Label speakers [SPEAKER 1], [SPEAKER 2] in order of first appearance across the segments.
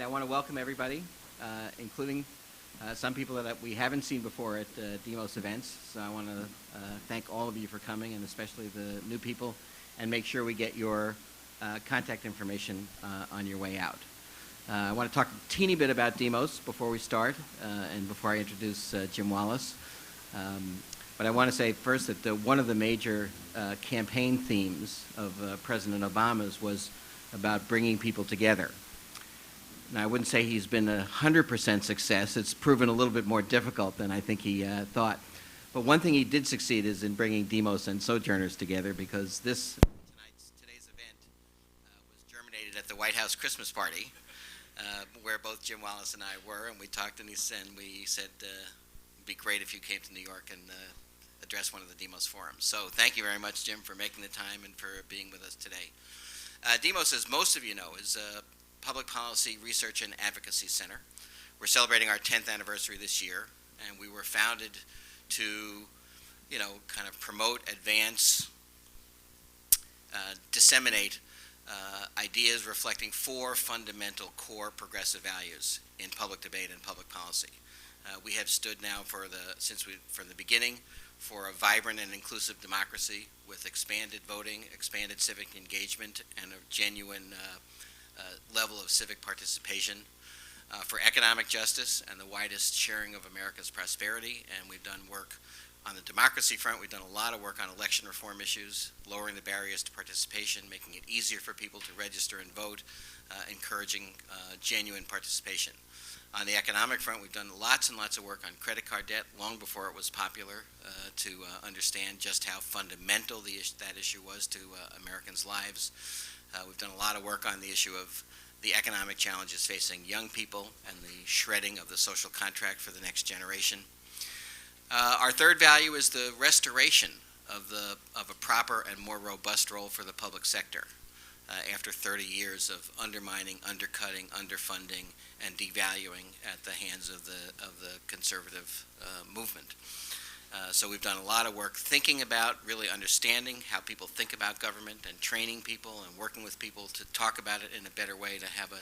[SPEAKER 1] want to welcome everybody, including some people that we haven't seen before at Demos events. So I want to thank all of you for coming, and especially the new people, and make sure we get your contact information on your way out. I want to talk a teeny bit about Demos before we start, and before I introduce Jim Wallis. But I want to say first that one of the major campaign themes of President Obama's was about bringing people together. Now, I wouldn't say he's been 100% success. It's proven a little bit more difficult than I think he thought. But one thing he did succeed is in bringing Demos and Sojourners together, because today's event was germinated at the White House Christmas party, where both Jim Wallis and I were, and we talked, and we said it'd be great if you came to New York and address one of the Demos forums. So thank you very much, Jim, for making the time and for being with us today. Demos, as most of you know, is a public policy research and advocacy center. We're celebrating our 10th anniversary this year, and we were founded to, kind of promote, advance, disseminate ideas reflecting four fundamental core progressive values in public debate and public policy. We have stood now from the beginning for a vibrant and inclusive democracy with expanded voting, expanded civic engagement, and a genuine level of civic participation, for economic justice and the widest sharing of America's prosperity. And we've done work on the democracy front. We've done a lot of work on election reform issues, lowering the barriers to participation, making it easier for people to register and vote, encouraging genuine participation. On the economic front, we've done lots and lots of work on credit card debt long before it was popular, to understand just how fundamental that issue was to Americans' lives. We've done a lot of work on the issue of the economic challenges facing young people and the shredding of the social contract for the next generation. Our third value is the restoration of a proper and more robust role for the public sector after 30 years of undermining, undercutting, underfunding, and devaluing at the hands of the conservative movement. So we've done a lot of work thinking about really understanding how people think about government, and training people and working with people to talk about it in a better way, to have a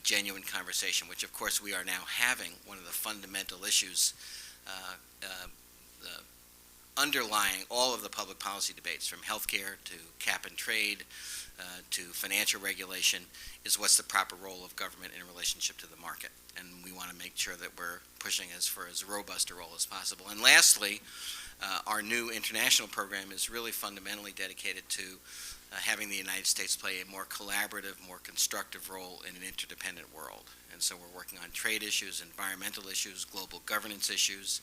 [SPEAKER 1] genuine conversation, which of course we are now having. One of the fundamental issues underlying all of the public policy debates, from healthcare to cap and trade to financial regulation, is what's the proper role of government in relationship to the market. And we want to make sure that we're pushing for as robust a role as possible. And lastly, our new international program is really fundamentally dedicated to having the United States play a more collaborative, more constructive role in an interdependent world. And so we're working on trade issues, environmental issues, global governance issues,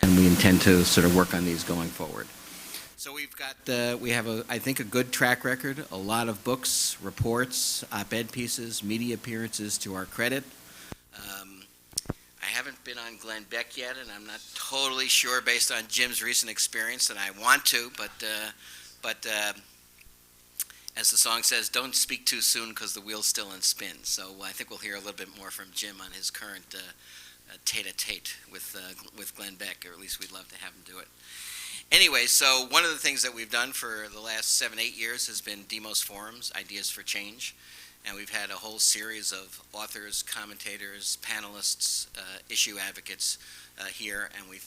[SPEAKER 1] and we intend to sort of work on these going forward. So we have I think a good track record, a lot of books, reports, op-ed pieces, media appearances to our credit. I haven't been on Glenn Beck yet, and I'm not totally sure, based on Jim's recent experience, that I want to, but as the song says, don't speak too soon because the wheel's still in spin. So I think we'll hear a little bit more from Jim on his current tete-a-tete with Glenn Beck, or at least we'd love to have him do it. Anyway, so one of the things that we've done for the last 7-8 years has been Demos Forums, Ideas for Change. And we've had a whole series of authors, commentators, panelists, issue advocates here. And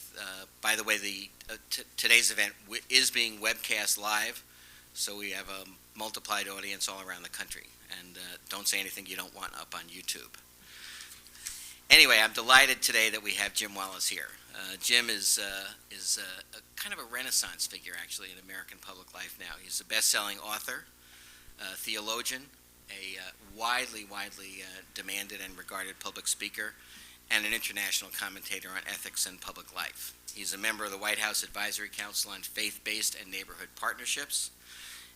[SPEAKER 1] by the way, today's event is being webcast live, so we have a multiplied audience all around the country. And don't say anything you don't want up on YouTube. Anyway, I'm delighted today that we have Jim Wallis here. Jim is a kind of a renaissance figure, actually, in American public life now. He's a best-selling author, theologian, a widely demanded and regarded public speaker, and an international commentator on ethics and public life. He's a member of the White House Advisory Council on Faith-Based and Neighborhood Partnerships,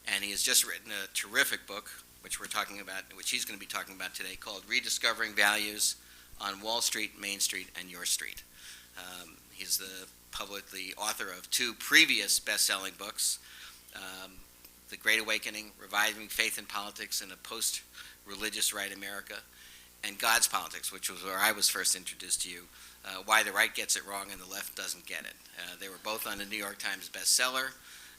[SPEAKER 1] and he has just written a terrific book, which he's going to be talking about today, called Rediscovering Values on Wall Street, Main Street, and Your Street. He's the author of 2 previous best-selling books, The Great Awakening, Reviving Faith in Politics in a Post-Religious Right America, and God's Politics, which was where I was first introduced to you, Why the Right Gets It Wrong and the Left Doesn't Get It. They were both on the New York Times bestseller.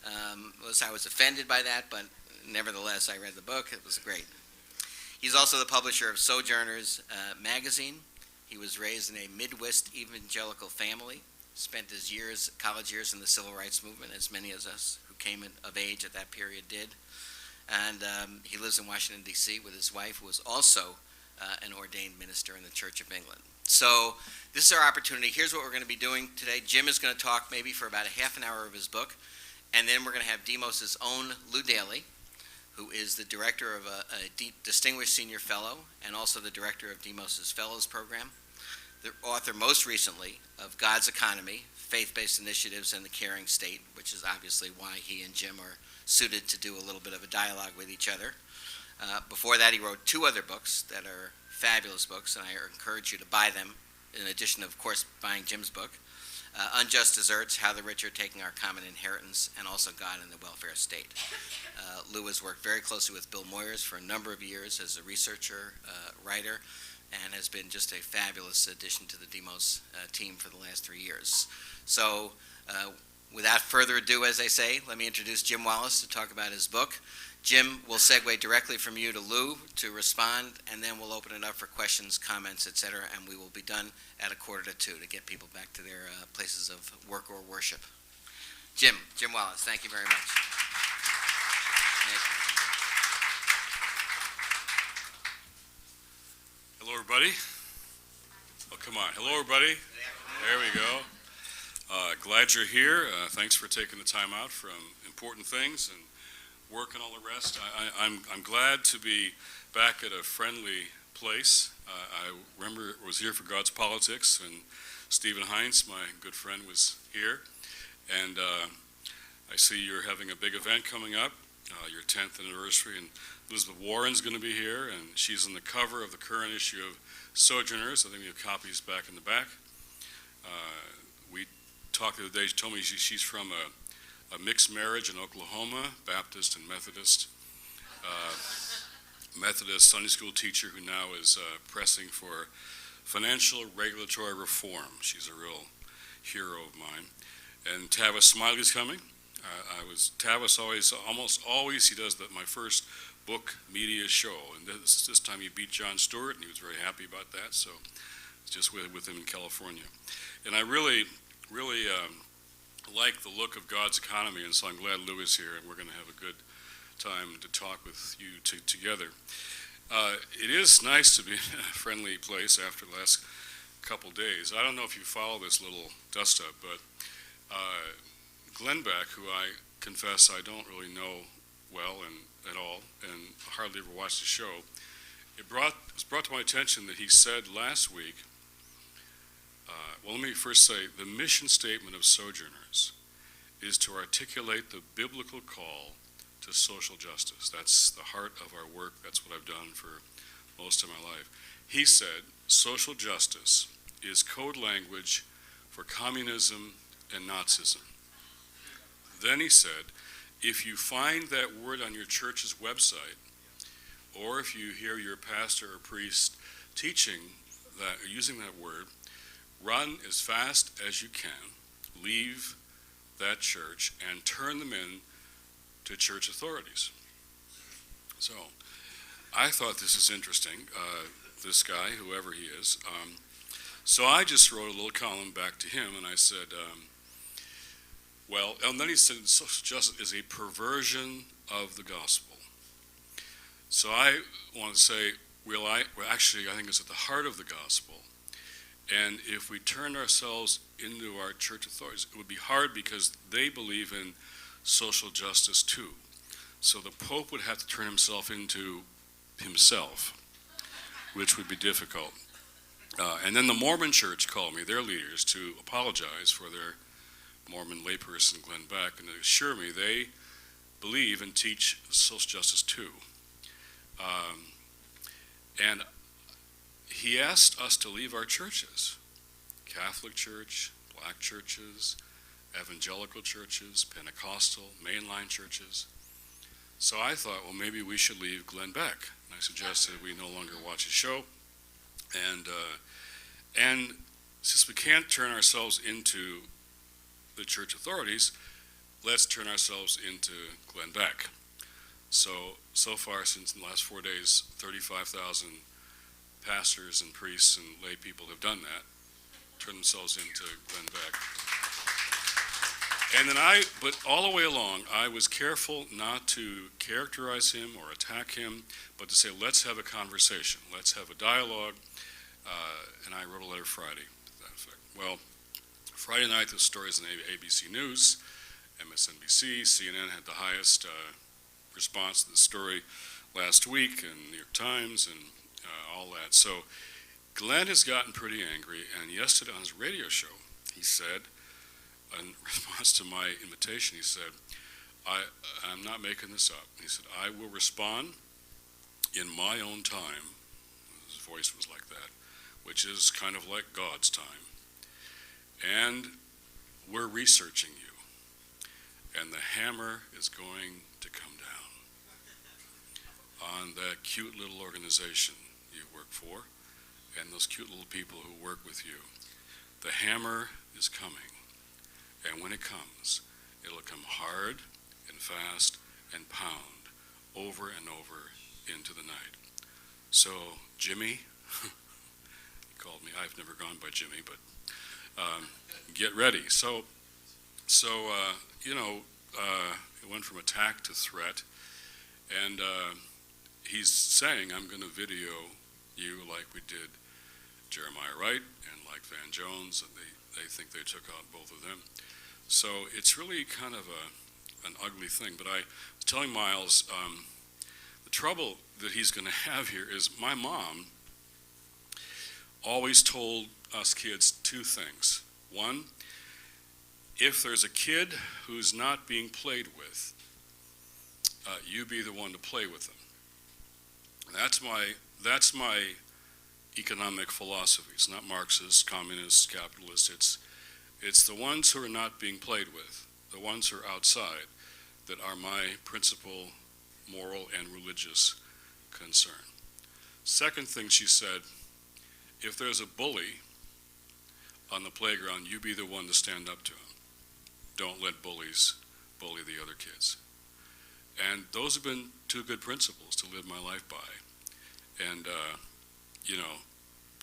[SPEAKER 1] I was offended by that, but nevertheless, I read the book. It was great. He's also the publisher of Sojourners magazine. He was raised in a Midwest evangelical family, spent his college years in the civil rights movement, as many of us who came of age at that period did. And he lives in Washington, D.C. with his wife, who is also an ordained minister in the Church of England. So this is our opportunity. Here's what we're going to be doing today. Jim is going to talk maybe for about a half an hour of his book, and then we're going to have Demos's own Lou Daly, who is the director of a distinguished senior fellow and also the director of Demos's Fellows Program, the author most recently of God's Economy, Faith-Based Initiatives and the Caring State, which is obviously why he and Jim are suited to do a little bit of a dialogue with each other. Before that, he wrote 2 other books that are fabulous books, and I encourage you to buy them, in addition, of course, buying Jim's book. Unjust Deserts, How the Rich Are Taking Our Common Inheritance, and also God and the Welfare State. Lou has worked very closely with Bill Moyers for a number of years as a researcher, writer, and has been just a fabulous addition to the Demos team for the last 3 years. So without further ado, as I say, let me introduce Jim Wallis to talk about his book. Jim will segue directly from you to Lou to respond, and then we'll open it up for questions, comments, etc., and we will be done at 1:45 to get people back to their places of work or worship. Jim Wallis, thank you very much.
[SPEAKER 2] Hello, everybody. Oh, come on. Hello, everybody. There we go. Glad you're here. Thanks for taking the time out from important things and work and all the rest. I'm glad to be back at a friendly place. I remember I was here for God's Politics, and Stephen Heinz, my good friend, was here. And I see you're having a big event coming up, your 10th anniversary, and Elizabeth Warren's going to be here, and she's on the cover of the current issue of Sojourners. I think we have copies back in the back. We talked the other day, she told me she's from a mixed marriage in Oklahoma, Baptist and Methodist. Methodist Sunday school teacher who now is pressing for financial regulatory reform. She's a real hero of mine. And Tavis Smiley's coming. Tavis almost always, he does my first book media show. And this time he beat Jon Stewart, and he was very happy about that. So it's just with him in California. And I really like the look of God's Economy, and so I'm glad Lou is here, and we're going to have a good time to talk with you together. It is nice to be in a friendly place after the last couple days. I don't know if you follow this little dust-up, but Glenn Beck, who I confess I don't really know well and at all, and hardly ever watched the show, it was brought to my attention that he said last week, well, let me first say, the mission statement of Sojourners is to articulate the biblical call to social justice. That's the heart of our work. That's what I've done for most of my life. He said, social justice is code language for communism and Nazism. Then he said, if you find that word on your church's website, or if you hear your pastor or priest teaching that, or using that word, run as fast as you can, leave that church, and turn them in to church authorities. So I thought this is interesting, this guy, whoever he is. So I just wrote a little column back to him, and I said, well, and then he said, social justice is a perversion of the gospel. So I want to say, actually, I think it's at the heart of the gospel. And if we turn ourselves into our church authorities, it would be hard because they believe in social justice too. So the Pope would have to turn himself into himself, which would be difficult. And then the Mormon Church called me, their leaders, to apologize for their Mormon layperson, Glenn Beck, and to assure me they believe and teach social justice too. And he asked us to leave our churches, Catholic Church, black churches, evangelical churches, Pentecostal, mainline churches. So I thought, well, maybe we should leave Glenn Beck. And I suggested we no longer watch his show. And since we can't turn ourselves into the church authorities, let's turn ourselves into Glenn Beck. So far, since the last 4 days, 35,000 pastors and priests and lay people have done that, turned themselves into Glenn Beck. And then but all the way along, I was careful not to characterize him or attack him, but to say, let's have a conversation, let's have a dialogue. And I wrote a letter Friday to that effect. Well, Friday night, the stories on ABC News, MSNBC, CNN had the highest response to the story last week, and New York Times, and all that. So Glenn has gotten pretty angry, and yesterday on his radio show, he said, in response to my invitation, he said, I'm not making this up. He said, I will respond in my own time. His voice was like that, which is kind of like God's time. And we're researching you, and the hammer is going to come down on that cute little organization you work for and those cute little people who work with you. The hammer is coming, and when it comes, it'll come hard and fast and pound over and over into the night. So, Jimmy, he called me, I've never gone by Jimmy, but get ready. So it went from attack to threat, and he's saying, I'm going to video you like we did Jeremiah Wright and like Van Jones, and they think they took out both of them. So it's really kind of an ugly thing. But I was telling Miles, the trouble that he's going to have here is my mom always told us kids two things. One, if there's a kid who's not being played with, you be the one to play with them. That's my economic philosophy. It's not Marxist, communist, capitalist. It's the ones who are not being played with, the ones who are outside, that are my principal moral and religious concern. Second thing she said, if there's a bully on the playground, you be the one to stand up to him. Don't let bullies bully the other kids. And those have been two good principles to live my life by. And,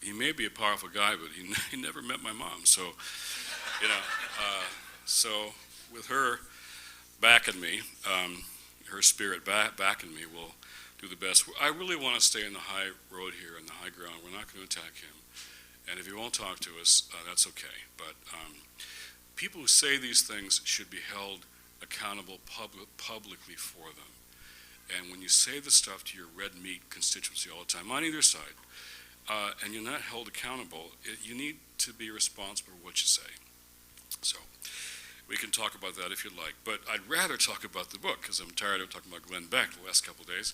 [SPEAKER 2] he may be a powerful guy, but he never met my mom. So, so with her backing me, her spirit backing me, we'll do the best. I really want to stay in the high road here, in the high ground. We're not going to attack him. And if he won't talk to us, that's okay. But people who say these things should be held accountable publicly for them. And when you say the stuff to your red meat constituency all the time, on either side, and you're not held accountable, you need to be responsible for what you say. So we can talk about that if you'd like. But I'd rather talk about the book, because I'm tired of talking about Glenn Beck the last couple of days.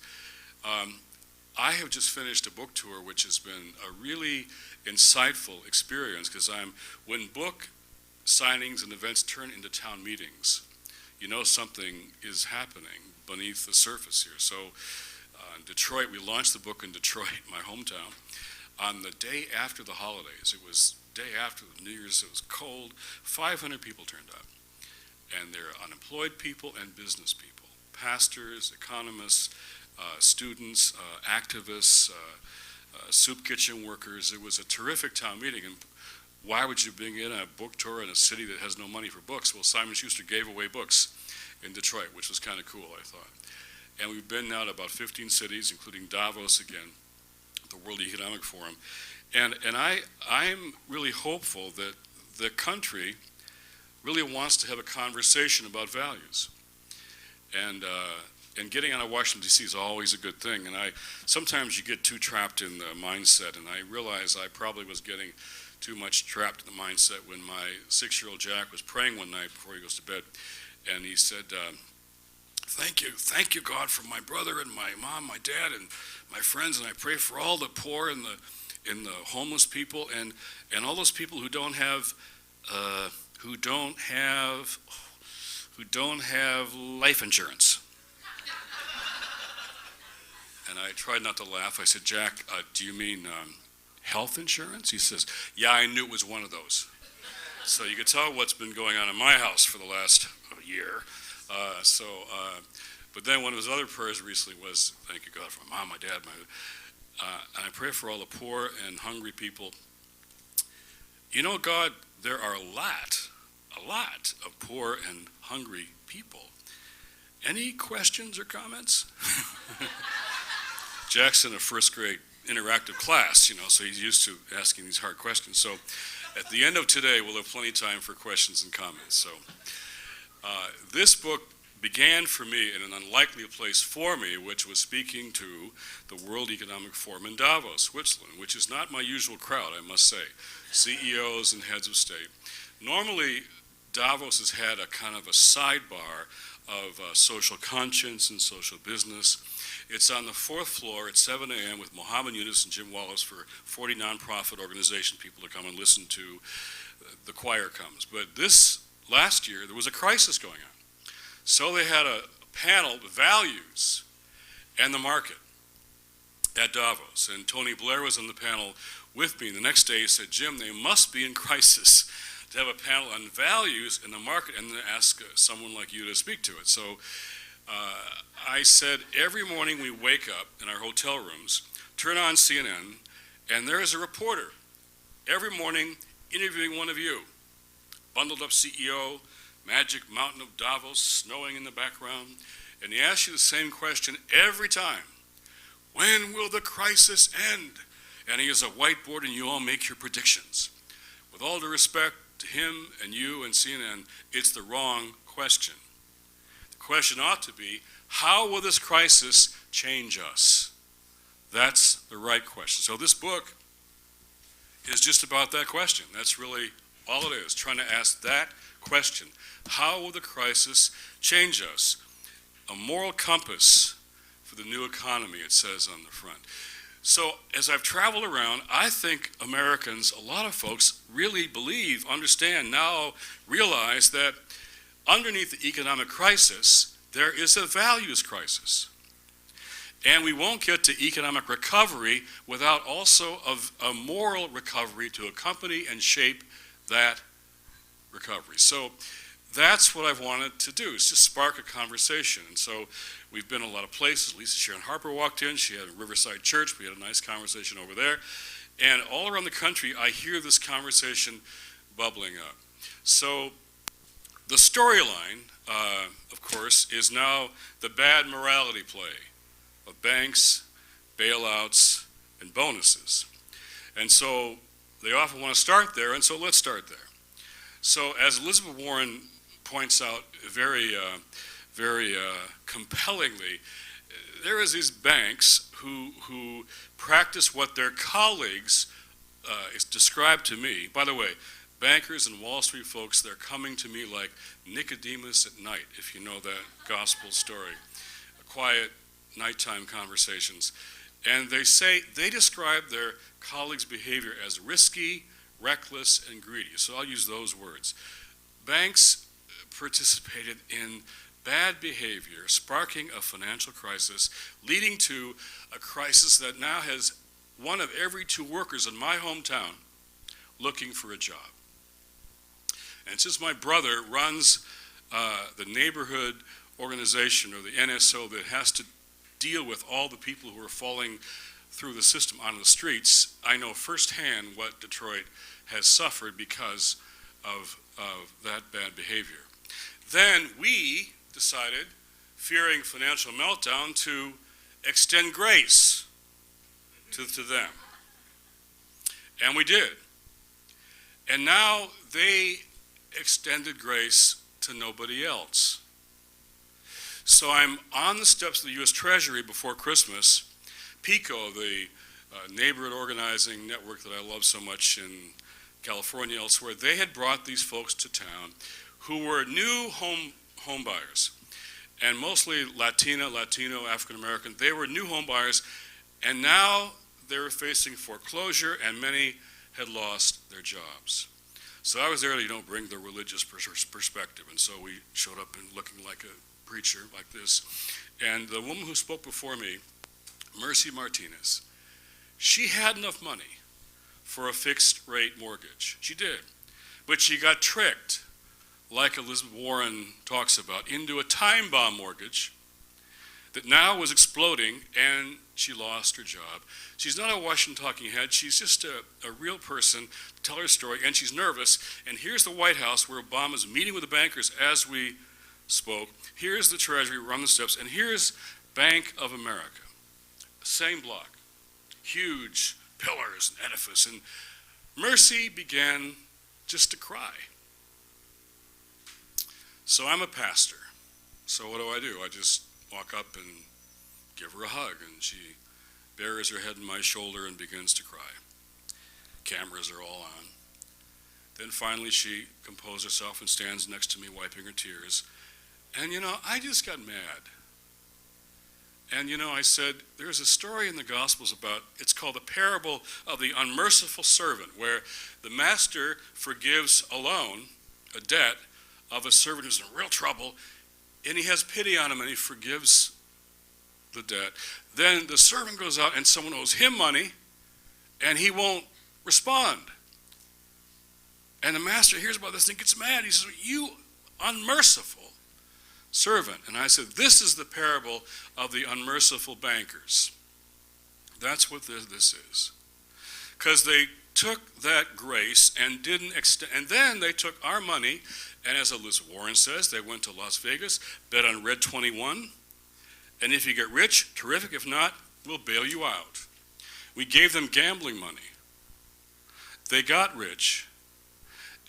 [SPEAKER 2] I have just finished a book tour, which has been a really insightful experience, because when book signings and events turn into town meetings, something is happening beneath the surface here. So in Detroit, we launched the book in Detroit, my hometown, on the day after the holidays. It was day after New Year's. It was cold. 500 people turned up, and they're unemployed people and business people, pastors, economists, students, activists, soup kitchen workers. It was a terrific town meeting. And why would you bring in a book tour in a city that has no money for books? Well, Simon Schuster gave away books in Detroit, which was kind of cool, I thought. And we've been now to about 15 cities, including Davos again, the World Economic Forum. And I'm really hopeful that the country really wants to have a conversation about values. And getting out of Washington, D.C. is always a good thing. And sometimes you get too trapped in the mindset, and I realize I probably was getting too much trapped in the mindset when my 6-year-old Jack was praying one night before he goes to bed. And he said, thank you, God, for my brother and my mom, my dad, and my friends, and I pray for all the poor and the homeless people and all those people who don't have life insurance. And I tried not to laugh. I said, Jack, do you mean health insurance? He says, yeah, I knew it was one of those. So you could tell what's been going on in my house for the last year. But then one of his other prayers recently was, thank you, God, for my mom, my dad, and I pray for all the poor and hungry people. You know, God, there are a lot of poor and hungry people. Any questions or comments? Jack's in a first grade interactive class, so he's used to asking these hard questions. So at the end of today, we'll have plenty of time for questions and comments. So this book began for me in an unlikely place for me, which was speaking to the World Economic Forum in Davos, Switzerland, which is not my usual crowd, I must say, CEOs and heads of state. Normally, Davos has had a kind of a sidebar of social conscience and social business. It's on the 4th floor at 7 a.m. with Mohammed Yunus and Jim Wallis for 40 nonprofit organization people to come and listen to. The choir comes. But this last year, there was a crisis going on. So they had a panel, Values and the Market, at Davos. And Tony Blair was on the panel with me. The next day he said, Jim, they must be in crisis to have a panel on values in the market and then ask someone like you to speak to it. So I said, every morning we wake up in our hotel rooms, turn on CNN, and there is a reporter every morning interviewing one of you. Bundled up CEO, magic mountain of Davos, snowing in the background, and he asks you the same question every time. When will the crisis end? And he has a whiteboard and you all make your predictions. With all due respect to him and you and CNN, it's the wrong question. The question ought to be, how will this crisis change us? That's the right question. So this book is just about that question. That's really all it is, trying to ask that question. How will the crisis change us? A moral compass for the new economy, it says on the front. So as I've traveled around, I think Americans, a lot of folks really believe, understand, now realize that underneath the economic crisis, there is a values crisis. And we won't get to economic recovery without also a moral recovery to accompany and shape that recovery. So that's what I've wanted to do, is just spark a conversation. And so we've been a lot of places. Lisa Sharon Harper walked in. She had a Riverside Church. We had a nice conversation over there. And all around the country, I hear this conversation bubbling up. So the storyline, of course, is now the bad morality play of banks, bailouts, and bonuses. And so they often want to start there, and so let's start there. So as Elizabeth Warren points out very compellingly, there is these banks who practice what their colleagues described to me. By the way, bankers and Wall Street folks, they're coming to me like Nicodemus at night, if you know that gospel story. Quiet nighttime conversations. And they describe their colleagues' behavior as risky, reckless, and greedy. So I'll use those words. Banks participated in bad behavior, sparking a financial crisis, leading to a crisis that now has one of every 2 workers in my hometown looking for a job. And since my brother runs the neighborhood organization, or the NSO, that has to deal with all the people who are falling through the system on the streets, I know firsthand what Detroit has suffered because of that bad behavior. Then we decided, fearing financial meltdown, to extend grace to them. And we did. And now they extended grace to nobody else. So I'm on the steps of the U.S. Treasury before Christmas. PICO, the neighborhood organizing network that I love so much in California, elsewhere, they had brought these folks to town who were new home buyers, and mostly Latino, African American. They were new home buyers, and now they were facing foreclosure, and many had lost their jobs. So I was there to bring the religious perspective, and so we showed up and looking like a preacher like this. And the woman who spoke before me, Mercy Martinez, she had enough money for a fixed rate mortgage. She did. But she got tricked, like Elizabeth Warren talks about, into a time bomb mortgage. that now was exploding, and she lost her job. She's not a Washington talking head. She's just a real person to tell her story, and she's nervous. And here's the White House where Obama's meeting with the bankers as we spoke. Here's the Treasury, we're on the steps, and here's Bank of America. Same block, huge pillars and edifice. And Mercy began just to cry. So I'm a pastor. So what do? I just walk up and give her a hug, and she buries her head in my shoulder and begins to cry. Cameras are all on. Then finally she composes herself and stands next to me wiping her tears. And I just got mad. And I said, there's a story in the Gospels about, it's called the parable of the unmerciful servant, where the master forgives a loan, a debt, of a servant who's in real trouble, and he has pity on him and he forgives the debt. Then the servant goes out and someone owes him money and he won't respond. And the master hears about this and gets mad. He says, you unmerciful servant. And I said, this is the parable of the unmerciful bankers. That's what this is. Because they took that grace and didn't extend, and then they took our money, and as Elizabeth Warren says, they went to Las Vegas, bet on Red 21, and if you get rich, terrific. If not, we'll bail you out. We gave them gambling money. They got rich,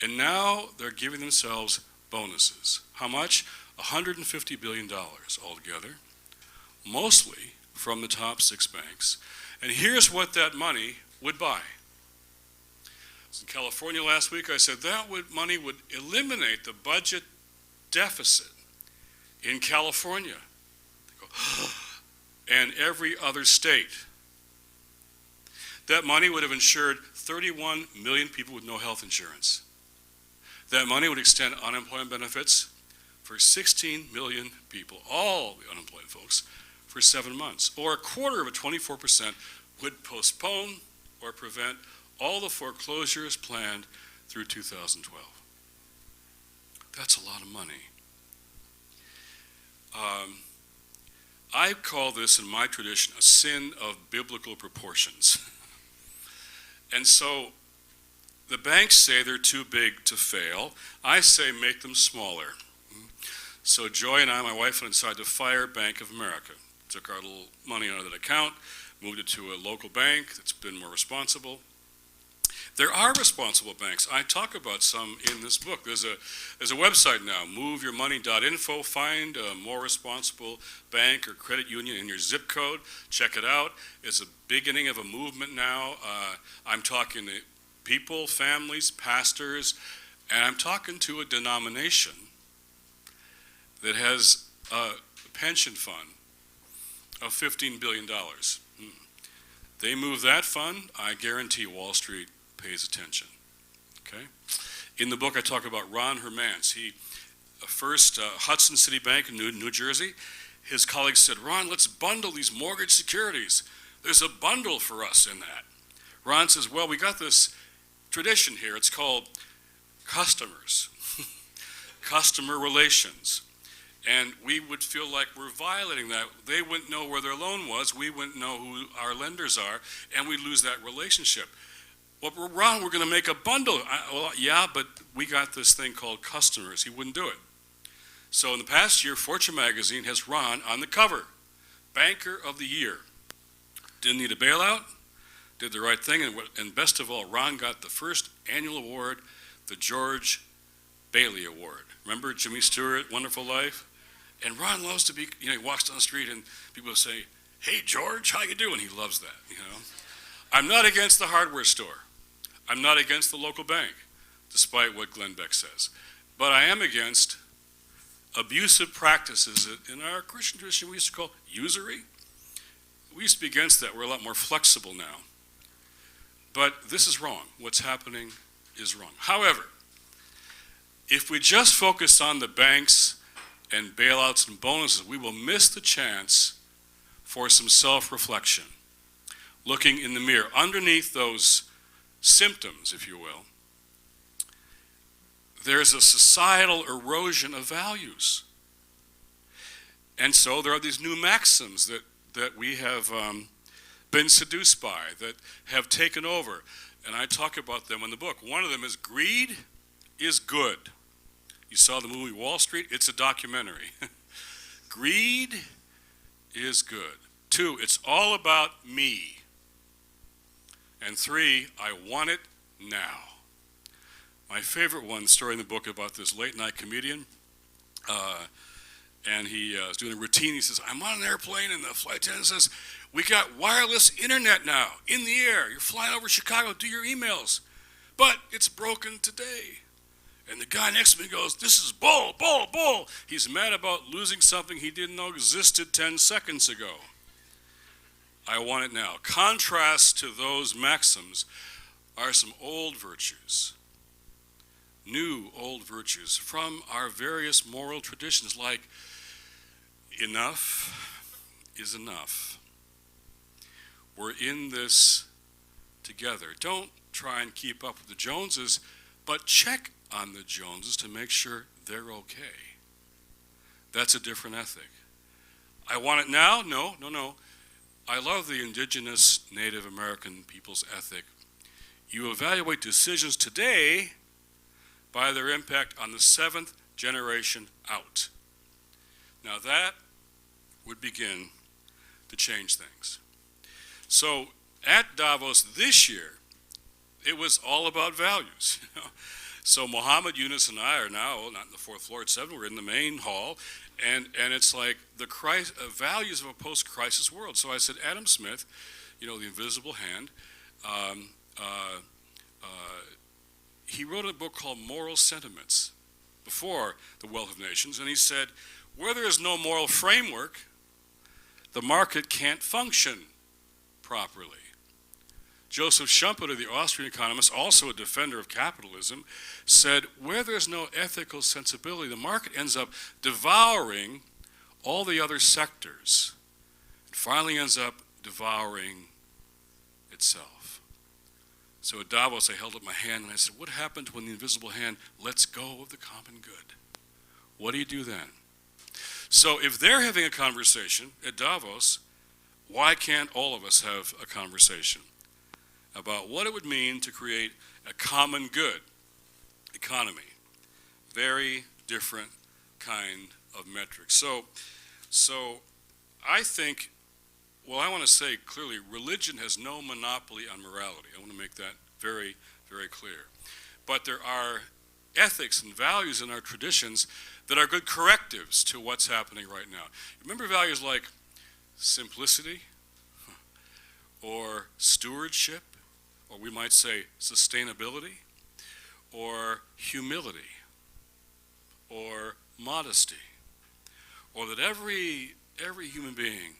[SPEAKER 2] and now they're giving themselves bonuses. How much? $150 billion altogether, mostly from the top 6 banks. And here's what that money would buy. I was in California last week. I said money would eliminate the budget deficit in California. They go, and every other state. That money would have insured 31 million people with no health insurance. That money would extend unemployment benefits for 16 million people, all the unemployed folks, for 7 months. Or a quarter of it, 24%, would postpone or prevent all the foreclosures planned through 2012. That's a lot of money. I call this, in my tradition, a sin of biblical proportions. And so the banks say they're too big to fail. I say make them smaller. So Joy and I, my wife, went inside to fire Bank of America. Took our little money out of that account, moved it to a local bank that's been more responsible. There are responsible banks. I talk about some in this book. There's a website now, moveyourmoney.info. Find a more responsible bank or credit union in your zip code. Check it out. It's a beginning of a movement now. I'm talking to people, families, pastors, and I'm talking to a denomination that has a pension fund of $15 billion. They move that fund, I guarantee Wall Street pays attention. Okay? In the book, I talk about Ron Hermance. He first Hudson City Bank in New Jersey. His colleagues said, Ron, let's bundle these mortgage securities. There's a bundle for us in that. Ron says, well, we got this tradition here. It's called customers, customer relations. And we would feel like we're violating that. They wouldn't know where their loan was. We wouldn't know who our lenders are, and we'd lose that relationship. Well, Ron, we're going to make a bundle. Well, yeah, but we got this thing called customers. He wouldn't do it. So in the past year, Fortune magazine has Ron on the cover, Banker of the Year. Didn't need a bailout, did the right thing, and best of all, Ron got the first annual award, the George Bailey Award. Remember Jimmy Stewart, Wonderful Life? And Ron loves to be, he walks down the street and people say, hey, George, how you doing? He loves that, I'm not against the hardware store. I'm not against the local bank, despite what Glenn Beck says. But I am against abusive practices that in our Christian tradition we used to call usury. We used to be against that. We're a lot more flexible now. But this is wrong. What's happening is wrong. However, if we just focus on the banks and bailouts and bonuses, we will miss the chance for some self-reflection. Looking in the mirror, underneath those symptoms, if you will, there's a societal erosion of values. And so there are these new maxims that we have been seduced by, that have taken over. And I talk about them in the book. One of them is greed is good. You saw the movie Wall Street? It's a documentary. Greed is good. 2, it's all about me. And 3, I want it now. My favorite one, story in the book about this late night comedian. And he was doing a routine. He says, I'm on an airplane, and the flight attendant says, we got wireless internet now, in the air. You're flying over Chicago, do your emails. But it's broken today. And the guy next to me goes, this is bull, bull, bull. He's mad about losing something he didn't know existed 10 seconds ago. I want it now. Contrast to those maxims are some old virtues, new old virtues from our various moral traditions, like enough is enough. We're in this together. Don't try and keep up with the Joneses, but check on the Joneses to make sure they're okay. That's a different ethic. I want it now? No. I love the indigenous Native American people's ethic. You evaluate decisions today by their impact on the 7th generation out. Now that would begin to change things. So at Davos this year, it was all about values. So Muhammad, Yunus, and I are now not in the 4th floor at 7. We're in the main hall, and it's like the values of a post-crisis world. So I said, Adam Smith, the invisible hand, he wrote a book called Moral Sentiments before The Wealth of Nations, and he said, where there is no moral framework, the market can't function properly. Joseph Schumpeter, the Austrian economist, also a defender of capitalism, said, where there's no ethical sensibility, the market ends up devouring all the other sectors. It finally ends up devouring itself. So at Davos, I held up my hand and I said, what happened when the invisible hand lets go of the common good? What do you do then? So if they're having a conversation at Davos, why can't all of us have a conversation about what it would mean to create a common good economy? Very different kind of metrics. So I think, well, I want to say clearly, religion has no monopoly on morality. I want to make that very, very clear. But there are ethics and values in our traditions that are good correctives to what's happening right now. Remember values like simplicity or stewardship, or we might say sustainability, or humility, or modesty, or that every human being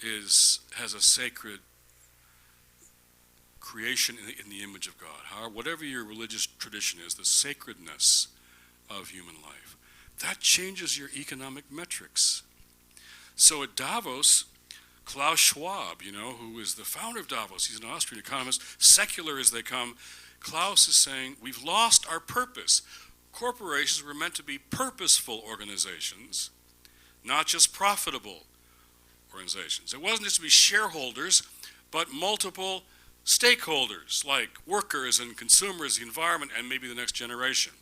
[SPEAKER 2] has a sacred creation in the image of God. Whatever your religious tradition is, the sacredness of human life, that changes your economic metrics. So at Davos, Klaus Schwab, who is the founder of Davos, he's an Austrian economist, secular as they come, Klaus is saying, we've lost our purpose. Corporations were meant to be purposeful organizations, not just profitable organizations. It wasn't just to be shareholders, but multiple stakeholders, like workers and consumers, the environment, and maybe the next generation.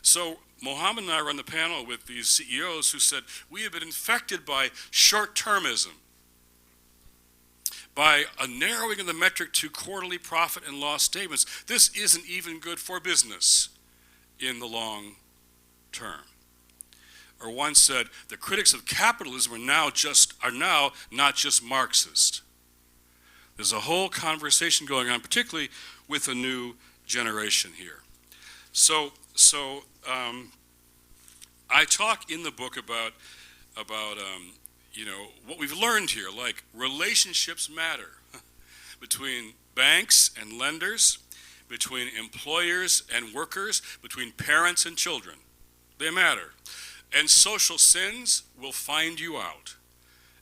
[SPEAKER 2] So Mohammed and I were on the panel with these CEOs who said, we have been infected by short-termism, by a narrowing of the metric to quarterly profit and loss statements. This isn't even good for business in the long term. Or one said, the critics of capitalism are now not just Marxist. There's a whole conversation going on, particularly with a new generation here. So I talk in the book about what we've learned here, like relationships matter between banks and lenders, between employers and workers, between parents and children. They matter. And social sins will find you out.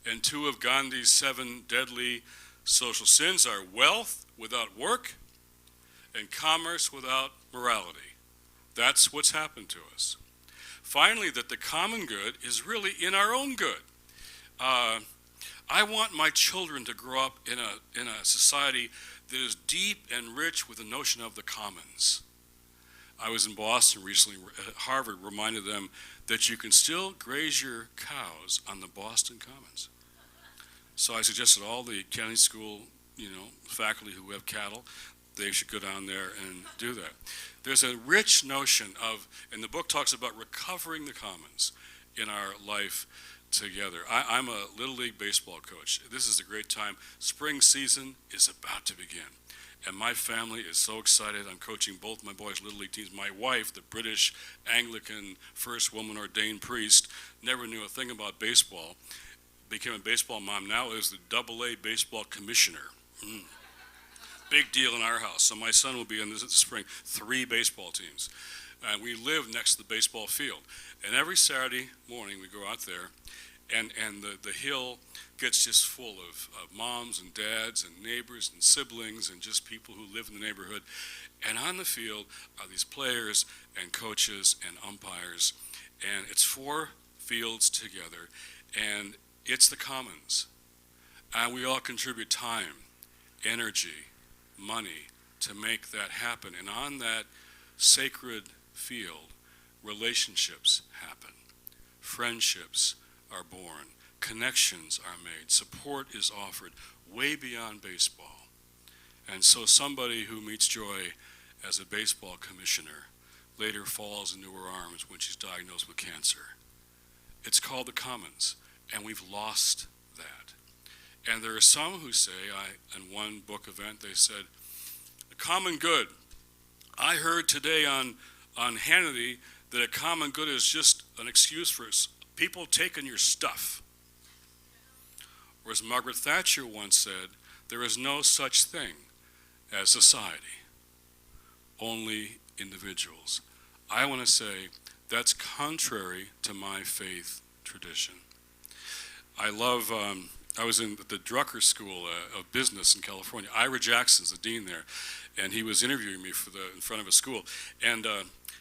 [SPEAKER 2] And 2 of Gandhi's 7 deadly social sins are wealth without work and commerce without morality. That's what's happened to us. finally, that the common good is really in our own good. I want my children to grow up in a society that is deep and rich with the notion of the commons. I was in Boston recently. Harvard reminded them that you can still graze your cows on the Boston Commons. So I suggested all the county school, faculty who have cattle, they should go down there and do that. There's a rich notion of, and the book talks about recovering the commons in our life together. I'm a Little League baseball coach. This is a great time. Spring season is about to begin. And my family is so excited. I'm coaching both my boys' Little League teams. My wife, the British Anglican first woman ordained priest, never knew a thing about baseball. Became a baseball mom, now is the AA baseball commissioner. Big deal in our house. So my son will be in this spring 3 baseball teams. And we live next to the baseball field. And every Saturday morning we go out there, and the hill gets just full of moms and dads and neighbors and siblings and just people who live in the neighborhood. And on the field are these players and coaches and umpires. And it's 4 fields together. And it's the commons. And we all contribute time, energy, money to make that happen. And on that sacred field, relationships happen. Friendships are born. Connections are made. Support is offered way beyond baseball. And so somebody who meets joy as a baseball commissioner later falls into her arms when she's diagnosed with cancer. It's called the commons. And we've lost that. And there are some who say, in one book event, they said, the common good. I heard today on Hannity that a common good is just an excuse for people taking your stuff. Or as Margaret Thatcher once said, there is no such thing as society, only individuals. I want to say that's contrary to my faith tradition. I love, I was in the Drucker School of Business in California. Ira Jackson's the dean there, and he was interviewing me in front of a school. And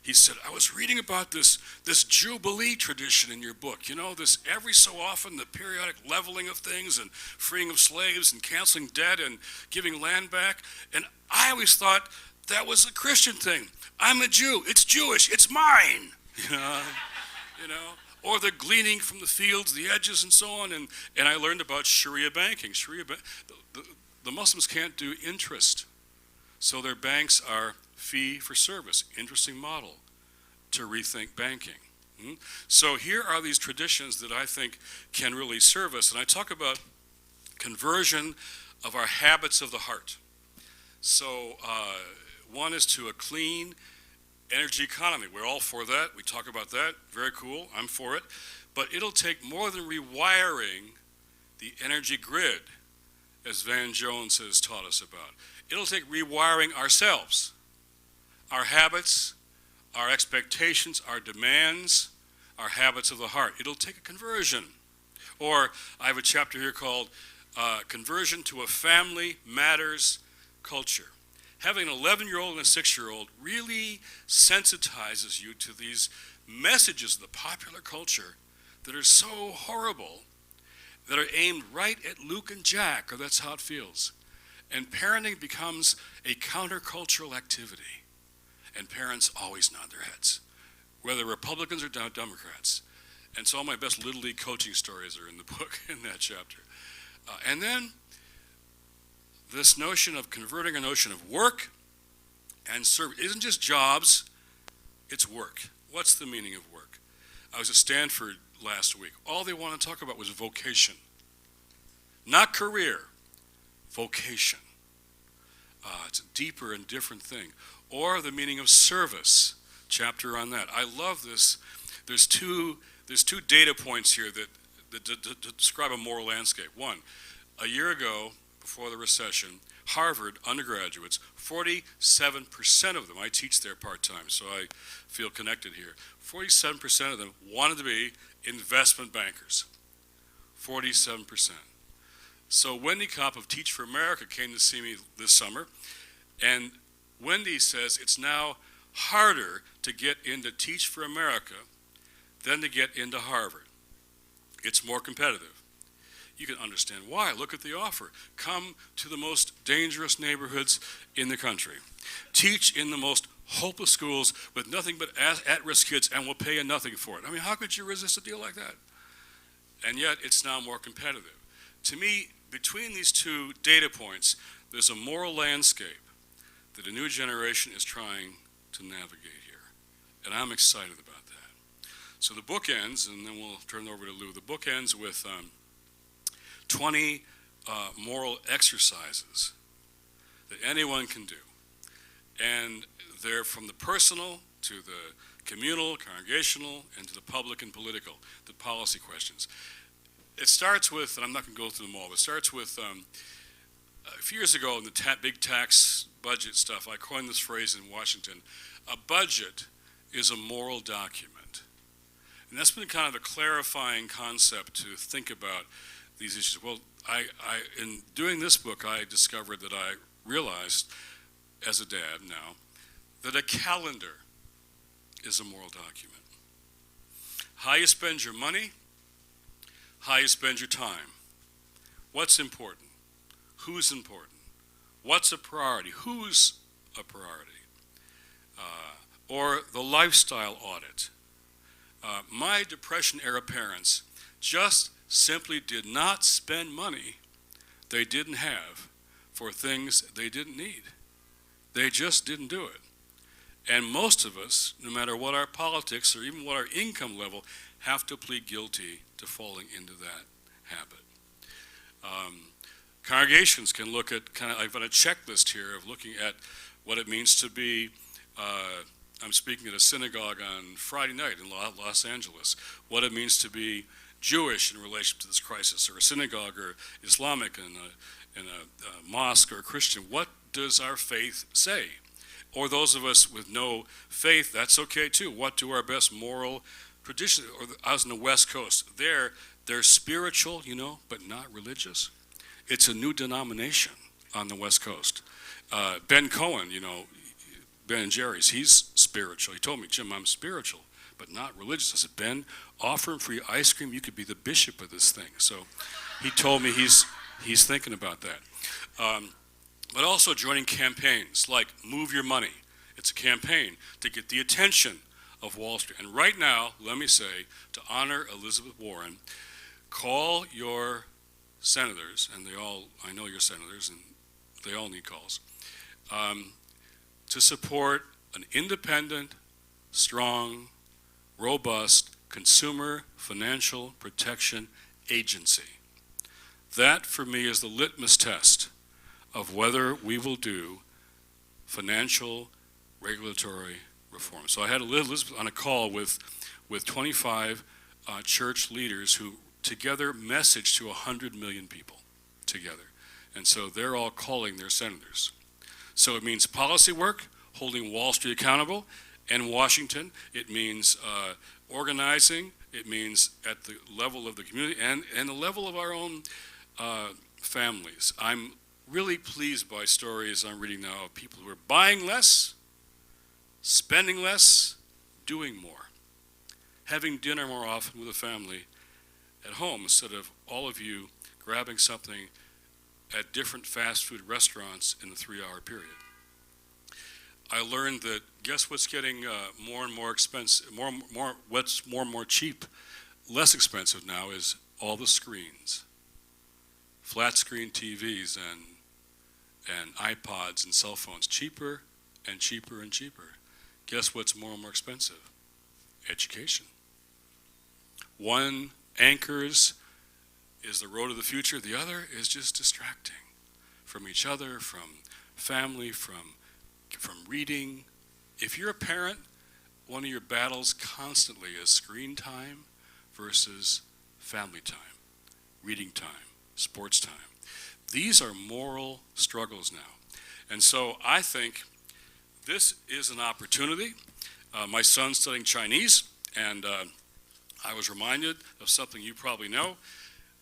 [SPEAKER 2] he said, I was reading about this Jubilee tradition in your book. This every so often, the periodic leveling of things and freeing of slaves and canceling debt and giving land back. And I always thought that was a Christian thing. I'm a Jew. It's Jewish. It's mine. Or the gleaning from the fields, the edges, and so on. And I learned about Sharia banking. The Muslims can't do interest. So their banks are fee for service. Interesting model to rethink banking. So here are these traditions that I think can really serve us. And I talk about conversion of our habits of the heart. So one is to a clean energy economy. We're all for that. We talk about that. Very cool. I'm for it. But it'll take more than rewiring the energy grid, as Van Jones has taught us about. It'll take rewiring ourselves, our habits, our expectations, our demands, our habits of the heart. It'll take a conversion. Or I have a chapter here called Conversion to a Family Matters Culture. Having an 11-year-old and a 6-year-old really sensitizes you to these messages of the popular culture that are so horrible, that are aimed right at Luke and Jack, or that's how it feels. And parenting becomes a countercultural activity. And parents always nod their heads, whether Republicans or Democrats. And so all my best Little League coaching stories are in the book, in that chapter. And then this notion of converting a notion of work and service isn't just jobs, it's work. What's the meaning of work? I was at Stanford last week. All they wanted to talk about was vocation. Not career, vocation. It's a deeper and different thing. Or the meaning of service, chapter on that. I love this. There's two data points here that describe a moral landscape. One, a year ago, before the recession, Harvard undergraduates, 47% of them, I teach there part-time, so I feel connected here, 47% of them wanted to be investment bankers. 47%. So Wendy Kopp of Teach for America came to see me this summer, and Wendy says it's now harder to get into Teach for America than to get into Harvard. It's more competitive. You can understand why. Look at the offer. Come to the most dangerous neighborhoods in the country. Teach in the most hopeless schools with nothing but at-risk kids, and we'll pay you nothing for it. I mean, how could you resist a deal like that? And yet, it's now more competitive. To me, between these two data points, there's a moral landscape that a new generation is trying to navigate here. And I'm excited about that. So the book ends, and then we'll turn it over to Lou. The book ends with 20 moral exercises that anyone can do. And they're from the personal to the communal, congregational, and to the public and political, the policy questions. It starts with, and I'm not going to go through them all, but it starts with, a few years ago in the big tax budget stuff, I coined this phrase in Washington: a budget is a moral document. And that's been kind of a clarifying concept to think about these issues. Well, in doing this book, I discovered that I realized, as a dad now, that a calendar is a moral document. How you spend your money, how you spend your time. What's important? Who's important? What's a priority? Who's a priority? Or the lifestyle audit. My Depression-era parents just simply did not spend money they didn't have for things they didn't need. They just didn't do it. And most of us, no matter what our politics or even what our income level, have to plead guilty to falling into that habit. Congregations can look at I've got a checklist here of looking at what it means to be, I'm speaking at a synagogue on Friday night in Los Angeles, what it means to be Jewish in relation to this crisis, or a synagogue or Islamic in a mosque or a Christian. What does our faith say? Or those of us with no faith, that's okay too. What do our best moral traditions, or I was on the West Coast, they're spiritual, but not religious. It's a new denomination on the West Coast. Ben Cohen, Ben and Jerry's, he's spiritual. He told me, Jim, I'm spiritual, but not religious. I said, Ben, offer him free ice cream. You could be the bishop of this thing. So he told me he's thinking about that. But also joining campaigns like Move Your Money. It's a campaign to get the attention of Wall Street. And right now, let me say, to honor Elizabeth Warren, call your senators, and I know you're senators, and they all need calls, to support an independent, strong, robust consumer financial protection agency. That, for me, is the litmus test of whether we will do financial regulatory reform. So I had Elizabeth on a call with 25 church leaders who together messaged to 100 million people together. And so they're all calling their senators. So it means policy work, holding Wall Street accountable, and Washington. It means organizing. It means at the level of the community and the level of our own families. I'm really pleased by stories I'm reading now of people who are buying less, spending less, doing more, having dinner more often with a family at home instead of all of you grabbing something at different fast food restaurants in a 3-hour period. I learned that guess what's getting more and more expensive, what's more and more cheap, less expensive now is all the screens, flat screen TVs and iPods and cell phones, cheaper and cheaper and cheaper. Guess what's more and more expensive? Education. One anchors is the road of the future. The other is just distracting from each other, from family, from reading. If you're a parent, one of your battles constantly is screen time versus family time, reading time, sports time. These are moral struggles now. And so I think this is an opportunity. My son's studying Chinese, and I was reminded of something you probably know.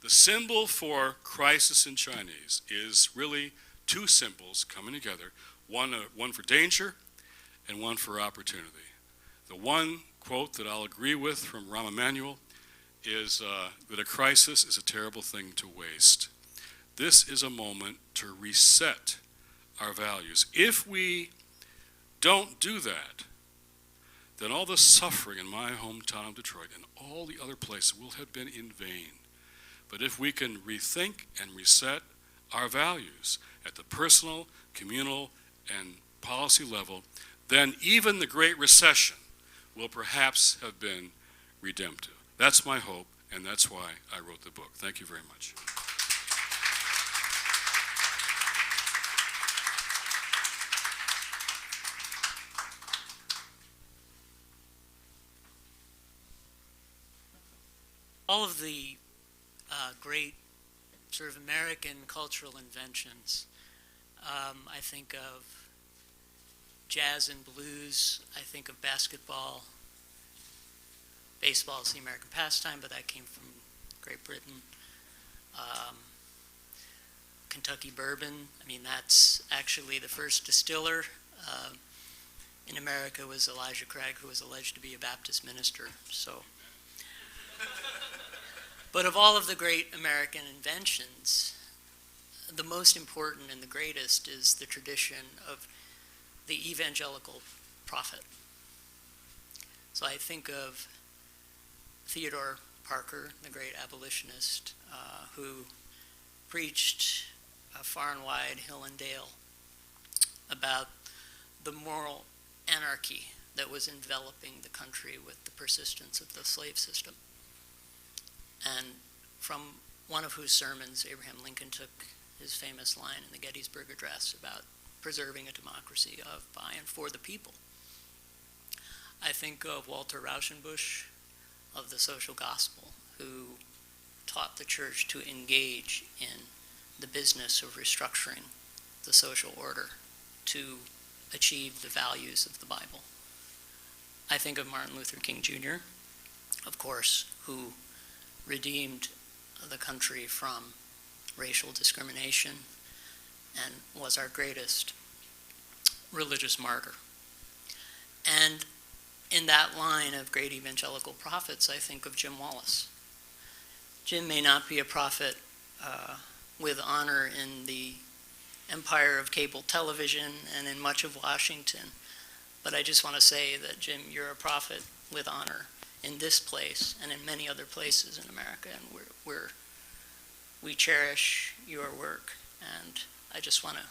[SPEAKER 2] The symbol for crisis in Chinese is really two symbols coming together, one for danger and one for opportunity. The one quote that I'll agree with from Rahm Emanuel is that a crisis is a terrible thing to waste. This is a moment to reset our values. If we don't do that, then all the suffering in my hometown of Detroit and all the other places will have been in vain. But if we can rethink and reset our values at the personal, communal, and policy level, then even the Great Recession will perhaps have been redemptive. That's my hope, and that's why I wrote the book. Thank you very much.
[SPEAKER 3] All of the great sort of American cultural inventions, I think of jazz and blues, I think of basketball. Baseball is the American pastime, but that came from Great Britain. Kentucky bourbon, I mean, that's actually the first distiller in America was Elijah Craig, who was alleged to be a Baptist minister. So, but of all of the great American inventions, the most important and the greatest is the tradition of the evangelical prophet. So I think of Theodore Parker, the great abolitionist, who preached far and wide, hill and dale, about the moral anarchy that was enveloping the country with the persistence of the slave system. And from one of whose sermons Abraham Lincoln took his famous line in the Gettysburg Address about preserving a democracy of, by, and for the people. I think of Walter Rauschenbusch, of the social gospel, who taught the church to engage in the business of restructuring the social order to achieve the values of the Bible. I think of Martin Luther King Jr., of course, who redeemed the country from racial discrimination and was our greatest religious martyr. And in that line of great evangelical prophets, I think of Jim Wallis. Jim may not be a prophet with honor in the empire of cable television and in much of Washington, but I just want to say that, Jim, you're a prophet with honor in this place and in many other places in America, and we cherish your work, and I just want to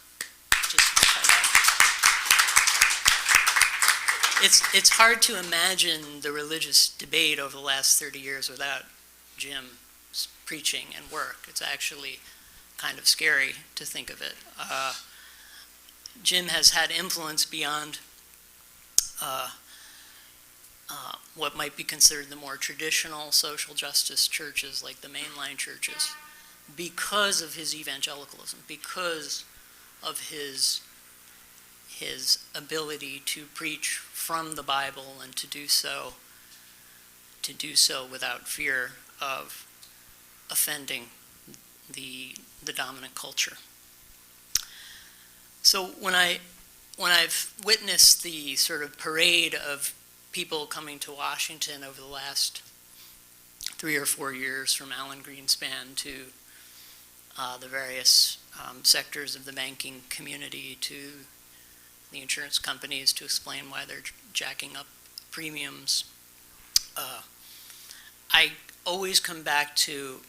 [SPEAKER 3] justify that. It's hard to imagine the religious debate over the last 30 years without Jim's preaching and work. It's actually kind of scary to think of it. Jim has had influence beyond what might be considered the more traditional social justice churches, like the mainline churches, because of his evangelicalism, because of his ability to preach from the Bible and to do so without fear of offending the dominant culture. So when I've witnessed the sort of parade of people coming to Washington over the last 3 or 4 years, from Alan Greenspan to the various sectors of the banking community to the insurance companies to explain why they're jacking up premiums, I always come back to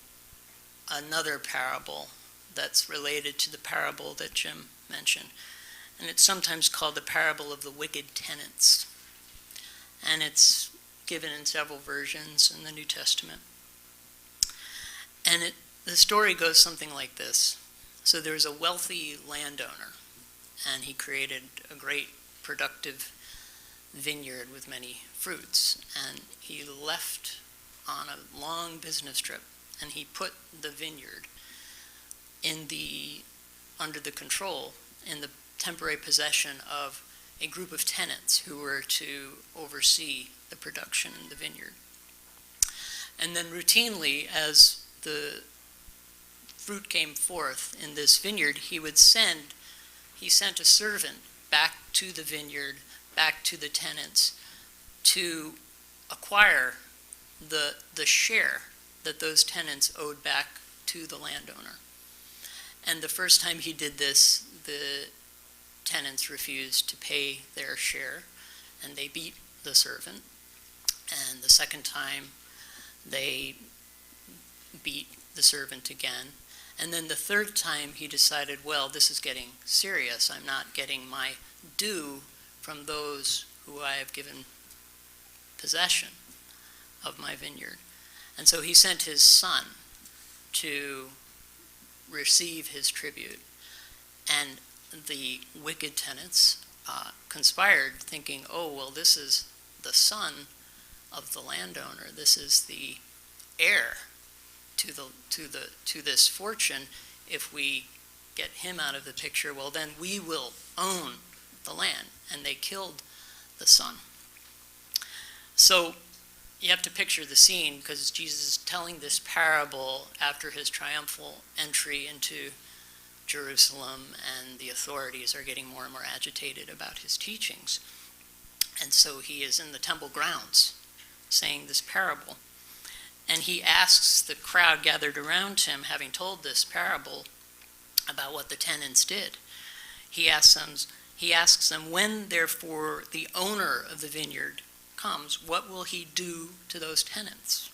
[SPEAKER 3] another parable that's related to the parable that Jim mentioned. And it's sometimes called the parable of the wicked tenants. And it's given in several versions in the New Testament. And the story goes something like this. So there's a wealthy landowner, and he created a great productive vineyard with many fruits. And he left on a long business trip, and he put the vineyard under the control, in the temporary possession of a group of tenants who were to oversee the production in the vineyard. And then routinely, as the fruit came forth in this vineyard, he sent a servant back to the vineyard, back to the tenants, to acquire the share that those tenants owed back to the landowner. And the first time he did this, the tenants refused to pay their share, and they beat the servant. And the second time, they beat the servant again. And then the third time, he decided, well, this is getting serious. I'm not getting my due from those who I have given possession of my vineyard. And so he sent his son to receive his tribute. And the wicked tenants conspired, thinking, oh, well, this is the son of the landowner. This is the heir to this fortune. If we get him out of the picture, well, then we will own the land. And they killed the son. So you have to picture the scene, because Jesus is telling this parable after his triumphal entry into Jerusalem, and the authorities are getting more and more agitated about his teachings. And so he is in the temple grounds saying this parable. And he asks the crowd gathered around him, having told this parable about what the tenants did. He asks them, when therefore the owner of the vineyard comes, what will he do to those tenants?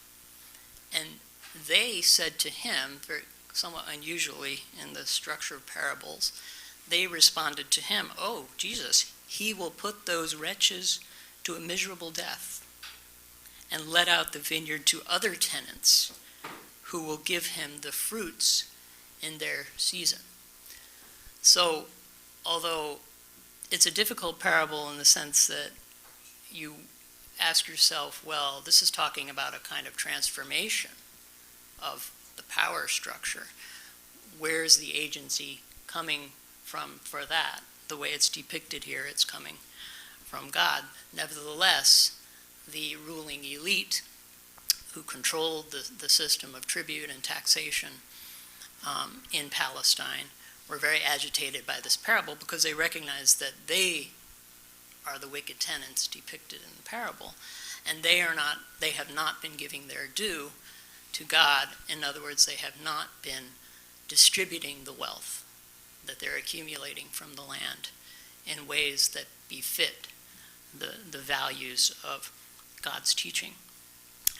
[SPEAKER 3] And they said to him, very somewhat unusually in the structure of parables, they responded to him, oh, Jesus, he will put those wretches to a miserable death and let out the vineyard to other tenants who will give him the fruits in their season. So, although it's a difficult parable in the sense that you ask yourself, well, this is talking about a kind of transformation of the power structure. Where's the agency coming from for that? The way it's depicted here, it's coming from God. Nevertheless, the ruling elite who controlled the system of tribute and taxation in Palestine were very agitated by this parable, because they recognized that they are the wicked tenants depicted in the parable, and they have not been giving their due to God. In other words, they have not been distributing the wealth that they're accumulating from the land in ways that befit the values of God's teaching.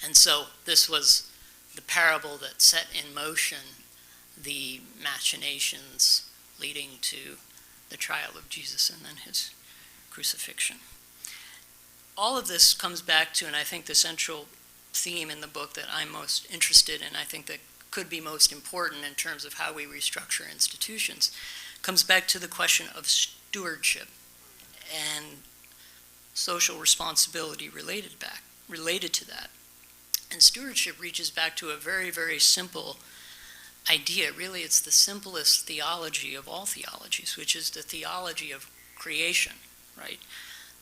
[SPEAKER 3] And so this was the parable that set in motion the machinations leading to the trial of Jesus and then his crucifixion. All of this comes back to, and I think the central theme in the book that I'm most interested in, I think that could be most important in terms of how we restructure institutions, comes back to the question of stewardship and social responsibility related to that. And stewardship reaches back to a very, very simple idea. Really, it's the simplest theology of all theologies, which is the theology of creation, right?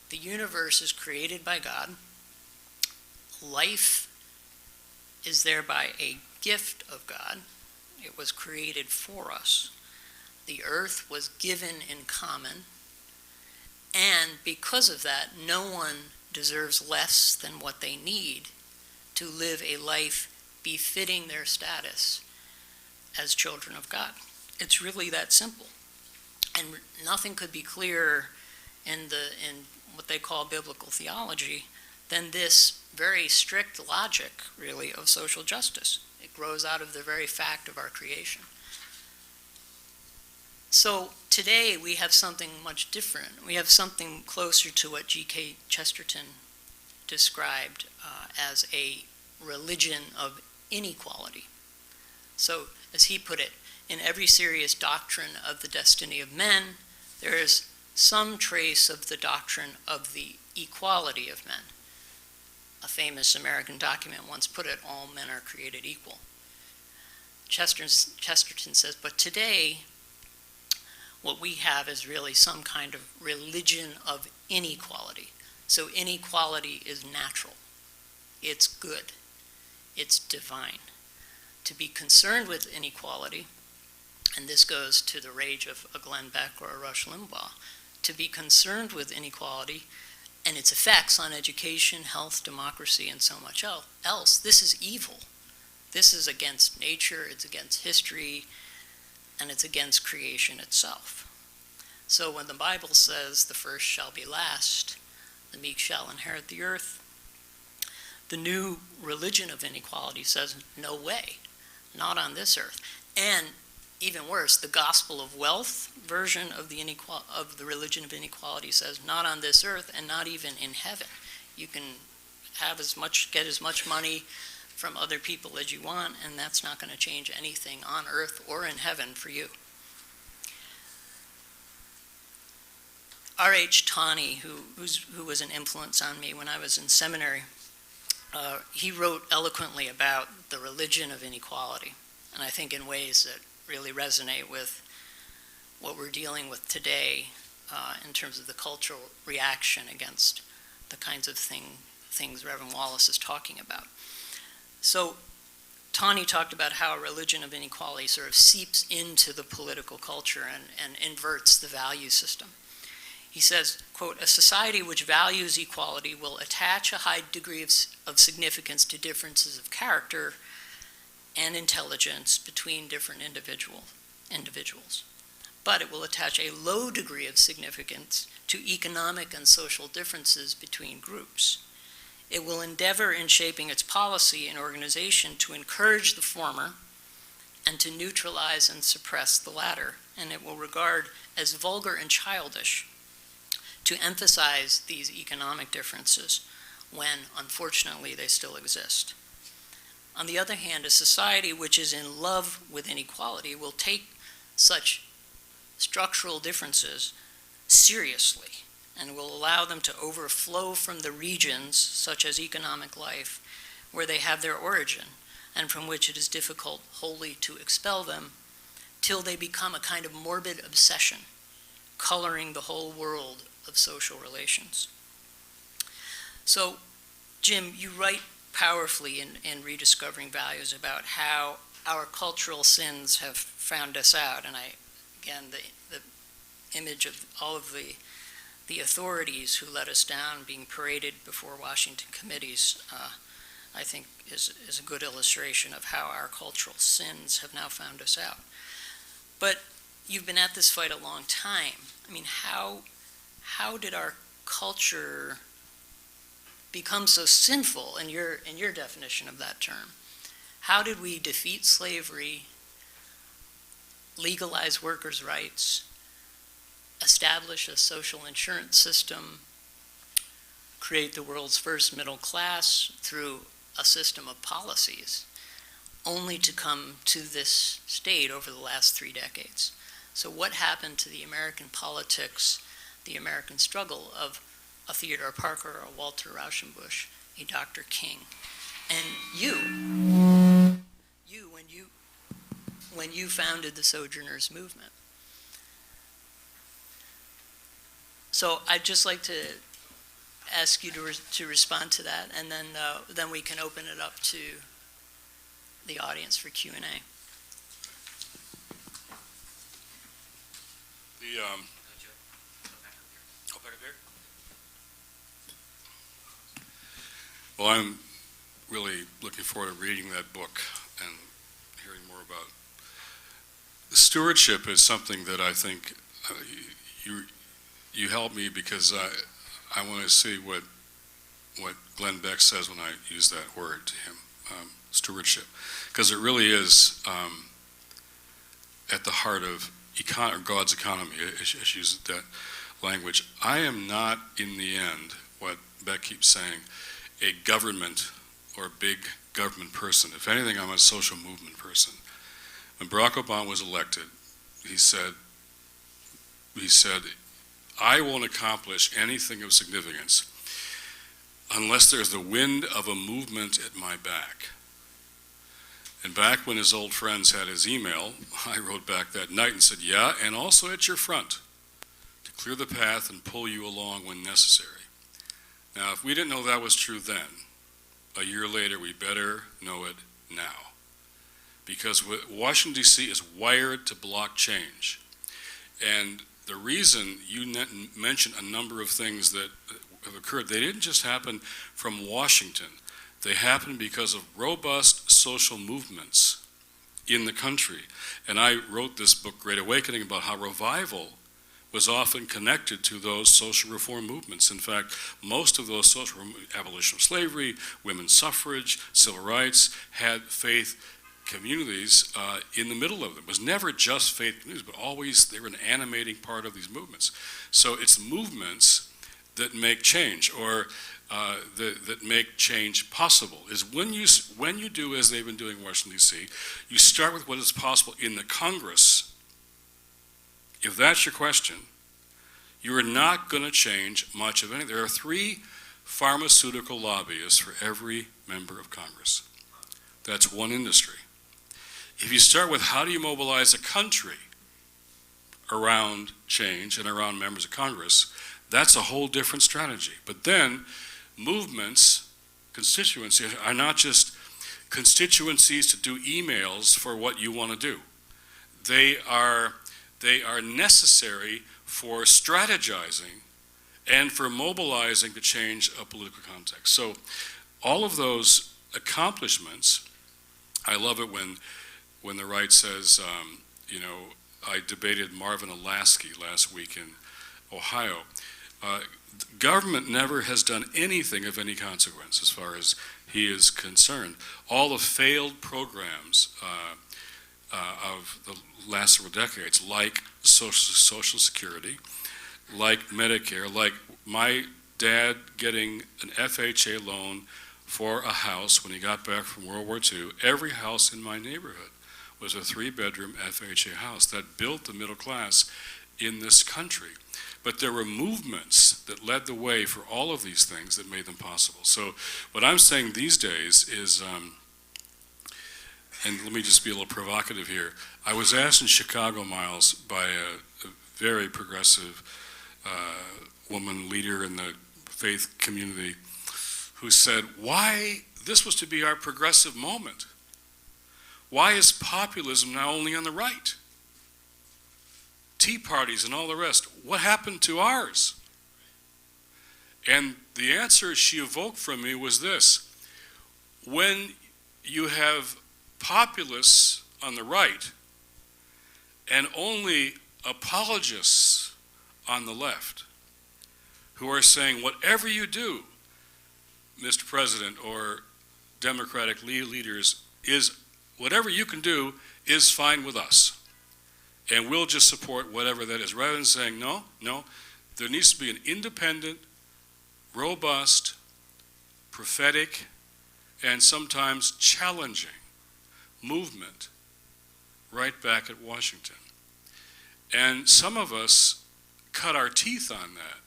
[SPEAKER 3] The universe is created by God. Life is thereby a gift of God. It was created for us. The earth was given in common. And because of that, no one deserves less than what they need to live a life befitting their status as children of God. It's really that simple. And nothing could be clearer in what they call biblical theology than this very strict logic, really, of social justice. It grows out of the very fact of our creation. So today we have something much different. We have something closer to what G.K. Chesterton described as a religion of inequality. So, as he put it, in every serious doctrine of the destiny of men, there is some trace of the doctrine of the equality of men. A famous American document once put it, all men are created equal. Chesterton says, but today, what we have is really some kind of religion of inequality. So inequality is natural. It's good. It's divine. To be concerned with inequality, and this goes to the rage of a Glenn Beck or a Rush Limbaugh, to be concerned with inequality and its effects on education, health, democracy, and so much else. This is evil. This is against nature, it's against history, and it's against creation itself. So when the Bible says the first shall be last, the meek shall inherit the earth, the new religion of inequality says, no way, not on this earth. And even worse, the gospel of wealth version of the religion of inequality says, not on this earth and not even in heaven. You can get as much money from other people as you want, and that's not going to change anything on earth or in heaven for you. R.H. Tawney, who was an influence on me when I was in seminary, he wrote eloquently about the religion of inequality, and I think in ways that really resonate with what we're dealing with today in terms of the cultural reaction against the kinds of things Reverend Wallis is talking about. So Tawney talked about how a religion of inequality sort of seeps into the political culture and inverts the value system. He says, quote, "A society which values equality will attach a high degree of significance to differences of character and intelligence between different individuals. But it will attach a low degree of significance to economic and social differences between groups. It will endeavor in shaping its policy and organization to encourage the former and to neutralize and suppress the latter, and it will regard as vulgar and childish to emphasize these economic differences when, unfortunately, they still exist. On the other hand, a society which is in love with inequality will take such structural differences seriously and will allow them to overflow from the regions, such as economic life, where they have their origin and from which it is difficult wholly to expel them, till they become a kind of morbid obsession, coloring the whole world of social relations." So, Jim, you write powerfully in Rediscovering Values about how our cultural sins have found us out. And again, the image of all of the authorities who let us down being paraded before Washington committees, I think is a good illustration of how our cultural sins have now found us out. But you've been at this fight a long time. I mean, how did our culture become so sinful in your definition of that term? How did we defeat slavery, legalize workers' rights, establish a social insurance system, create the world's first middle class through a system of policies, only to come to this state over the last 3 decades? So what happened to the American politics, the American struggle of a Theodore Parker, a Walter Rauschenbusch, a Dr. King, and when you founded the Sojourners movement? So I'd just like to ask you to respond to that, and then we can open it up to the audience for Q&A.
[SPEAKER 2] Well, I'm really looking forward to reading that book and hearing more about it. Stewardship is something that I think you help me, because I want to see what Glenn Beck says when I use that word to him, stewardship, because it really is at the heart of God's economy. I should use that language. I am not, in the end, what Beck keeps saying, a government or big government person. If anything, I'm a social movement person. When Barack Obama was elected, he said, I won't accomplish anything of significance unless there's the wind of a movement at my back. And back when his old friends had his email, I wrote back that night and said, yeah, and also at your front, to clear the path and pull you along when necessary. Now, if we didn't know that was true then, a year later, we better know it now. Because Washington, D.C. is wired to block change. And the reason you mentioned a number of things that have occurred, they didn't just happen from Washington. They happened because of robust social movements in the country. And I wrote this book, Great Awakening, about how revival was often connected to those social reform movements. In fact, most of those abolition of slavery, women's suffrage, civil rights, had faith communities in the middle of them. It was never just faith communities, but always they were an animating part of these movements. So it's movements that make change, or that make change possible. Is when you do, as they've been doing in Washington, D.C., you start with what is possible in the Congress. If that's your question, you are not going to change much of anything. There are 3 pharmaceutical lobbyists for every member of Congress. That's one industry. If you start with how do you mobilize a country around change and around members of Congress, that's a whole different strategy. But then movements, constituencies, are not just constituencies to do emails for what you want to do. They are necessary for strategizing and for mobilizing to change a political context. So all of those accomplishments, I love it when the right says, I debated Marvin Alasky last week in Ohio. Government never has done anything of any consequence as far as he is concerned. All the failed programs of the last several decades, like Social Security, like Medicare, like my dad getting an FHA loan for a house when he got back from World War II. Every house in my neighborhood was a 3-bedroom FHA house that built the middle class in this country. But there were movements that led the way for all of these things that made them possible. So what I'm saying these days is, and let me just be a little provocative here. I was asked in Chicago, Miles, by a very progressive woman leader in the faith community who said, why this was to be our progressive moment. Why is populism now only on the right? Tea parties and all the rest. What happened to ours? And the answer she evoked from me was this. When you have populists on the right and only apologists on the left who are saying whatever you do, Mr. President or Democratic leaders, is whatever you can do is fine with us. And we'll just support whatever that is. Rather than saying, no, there needs to be an independent, robust, prophetic, and sometimes challenging movement right back at Washington. And some of us cut our teeth on that,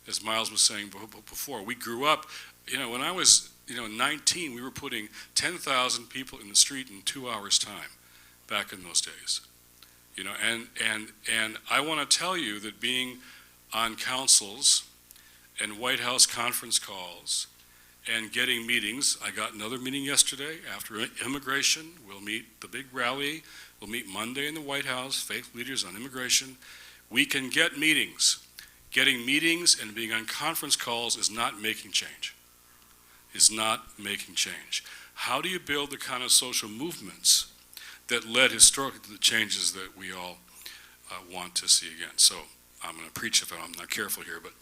[SPEAKER 2] as Miles was saying before. We grew up, when I was 19, we were putting 10,000 people in the street in 2 hours' time back in those days. And I want to tell you that being on councils and White House conference calls and getting meetings, I got another meeting yesterday after immigration. We'll meet the big rally. We'll meet Monday in the White House, faith leaders on immigration. We can get meetings. Getting meetings and being on conference calls is not making change. Is not making change. How do you build the kind of social movements that led historically to the changes that we all want to see again? So I'm going to preach if I'm not careful here, but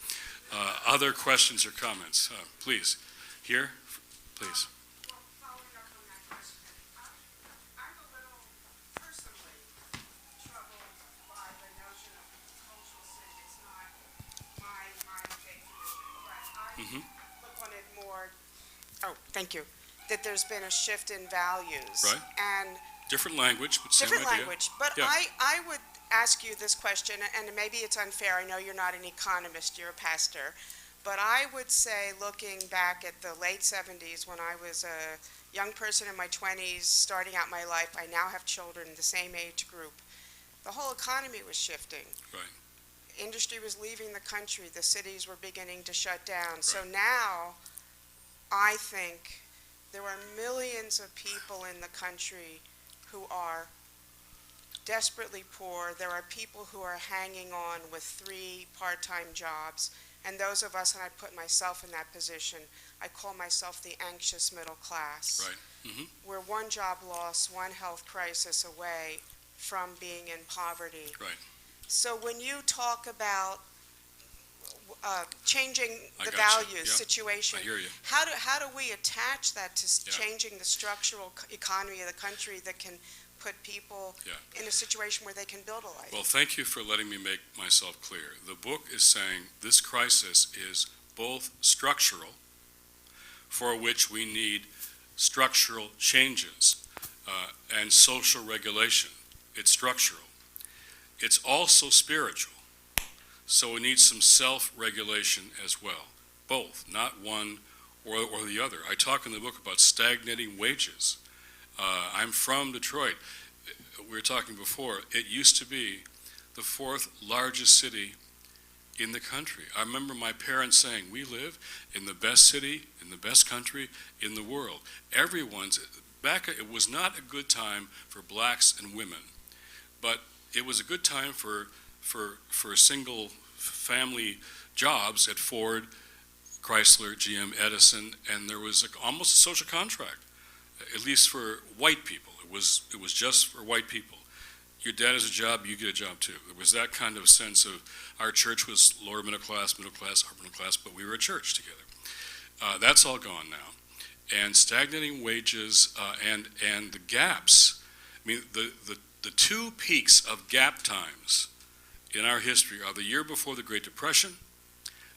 [SPEAKER 2] other questions or comments? Please. Here, please.
[SPEAKER 4] Well, following up on that question, I'm a little personally troubled by the notion of cultural sin. It's not my faith tradition, but I look on it more, thank you, that there's been a shift in values.
[SPEAKER 2] Right.
[SPEAKER 4] And
[SPEAKER 2] different language, but same
[SPEAKER 4] different
[SPEAKER 2] idea.
[SPEAKER 4] language. But
[SPEAKER 2] Yeah.
[SPEAKER 4] I would ask you this question, and maybe it's unfair. I know you're not an economist, you're a pastor. But I would say, looking back at the late 70s, when I was a young person in my 20s, starting out my life, I now have children in the same age group. The whole economy was shifting.
[SPEAKER 2] Right.
[SPEAKER 4] Industry was leaving the country. The cities were beginning to shut down.
[SPEAKER 2] Right.
[SPEAKER 4] So now, I think there are millions of people in the country who are desperately poor. There are people who are hanging on with 3 part-time jobs. And those of us, and I put myself in that position, I call myself the anxious middle class.
[SPEAKER 2] Right. Mm-hmm.
[SPEAKER 4] We're one job loss, one health crisis away from being in poverty.
[SPEAKER 2] Right.
[SPEAKER 4] So when you talk about changing
[SPEAKER 2] I
[SPEAKER 4] the
[SPEAKER 2] got you.
[SPEAKER 4] values
[SPEAKER 2] Yep.
[SPEAKER 4] situation,
[SPEAKER 2] I hear you.
[SPEAKER 4] how do we attach that to
[SPEAKER 2] Yeah.
[SPEAKER 4] changing the structural economy of the country that can put people
[SPEAKER 2] Yeah.
[SPEAKER 4] in a situation where they can build a life?
[SPEAKER 2] Well, thank you for letting me make myself clear. The book is saying this crisis is both structural, for which we need structural changes, and social regulation. It's structural. It's also spiritual. So we need some self-regulation as well. Both, not one or the other. I talk in the book about stagnating wages. I'm from Detroit. We were talking before. It used to be the fourth largest city in the country. I remember my parents saying, we live in the best city, in the best country in the world. It was not a good time for blacks and women, but it was a good time for single family jobs at Ford, Chrysler, GM, Edison, and there was almost a social contract, at least for white people. It was just for white people. Your dad has a job, you get a job too. There was that kind of sense of our church was lower middle class, upper middle class, but we were a church together. That's all gone now. And stagnating wages and the gaps. I mean, the two peaks of gap times in our history are the year before the Great Depression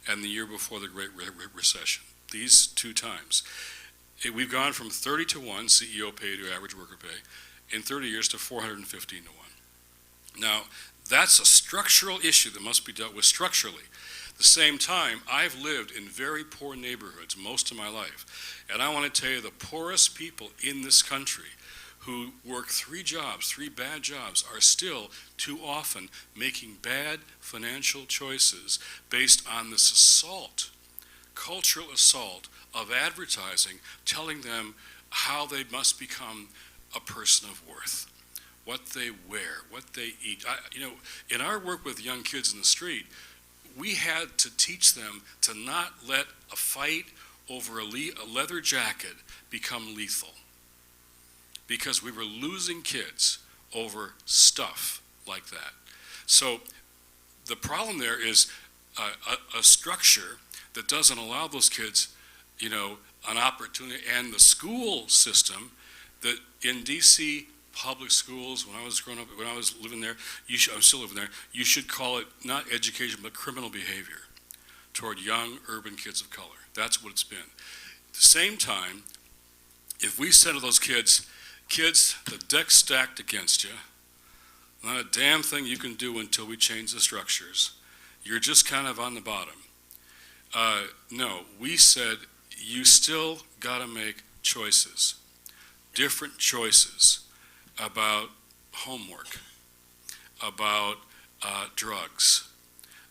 [SPEAKER 2] and the year before the Great Recession. These two times. We've gone from 30 to 1 CEO pay to average worker pay in 30 years to 415 to 1. Now, that's a structural issue that must be dealt with structurally. At the same time, I've lived in very poor neighborhoods most of my life, and I want to tell you the poorest people in this country who work three bad jobs, are still too often making bad financial choices based on this assault, cultural assault of advertising, telling them how they must become a person of worth, what they wear, what they eat. In our work with young kids in the street, we had to teach them to not let a fight over a leather jacket become lethal, because we were losing kids over stuff like that. So the problem there is a structure that doesn't allow those kids, an opportunity, and the school system that in DC public schools, when I was growing up, when I was living there, I'm still living there, you should call it not education, but criminal behavior toward young urban kids of color. That's what it's been. At the same time, if we said to those kids, the deck's stacked against you, not a damn thing you can do until we change the structures. You're just kind of on the bottom. No, we said you still got to make choices, different choices about homework, about drugs,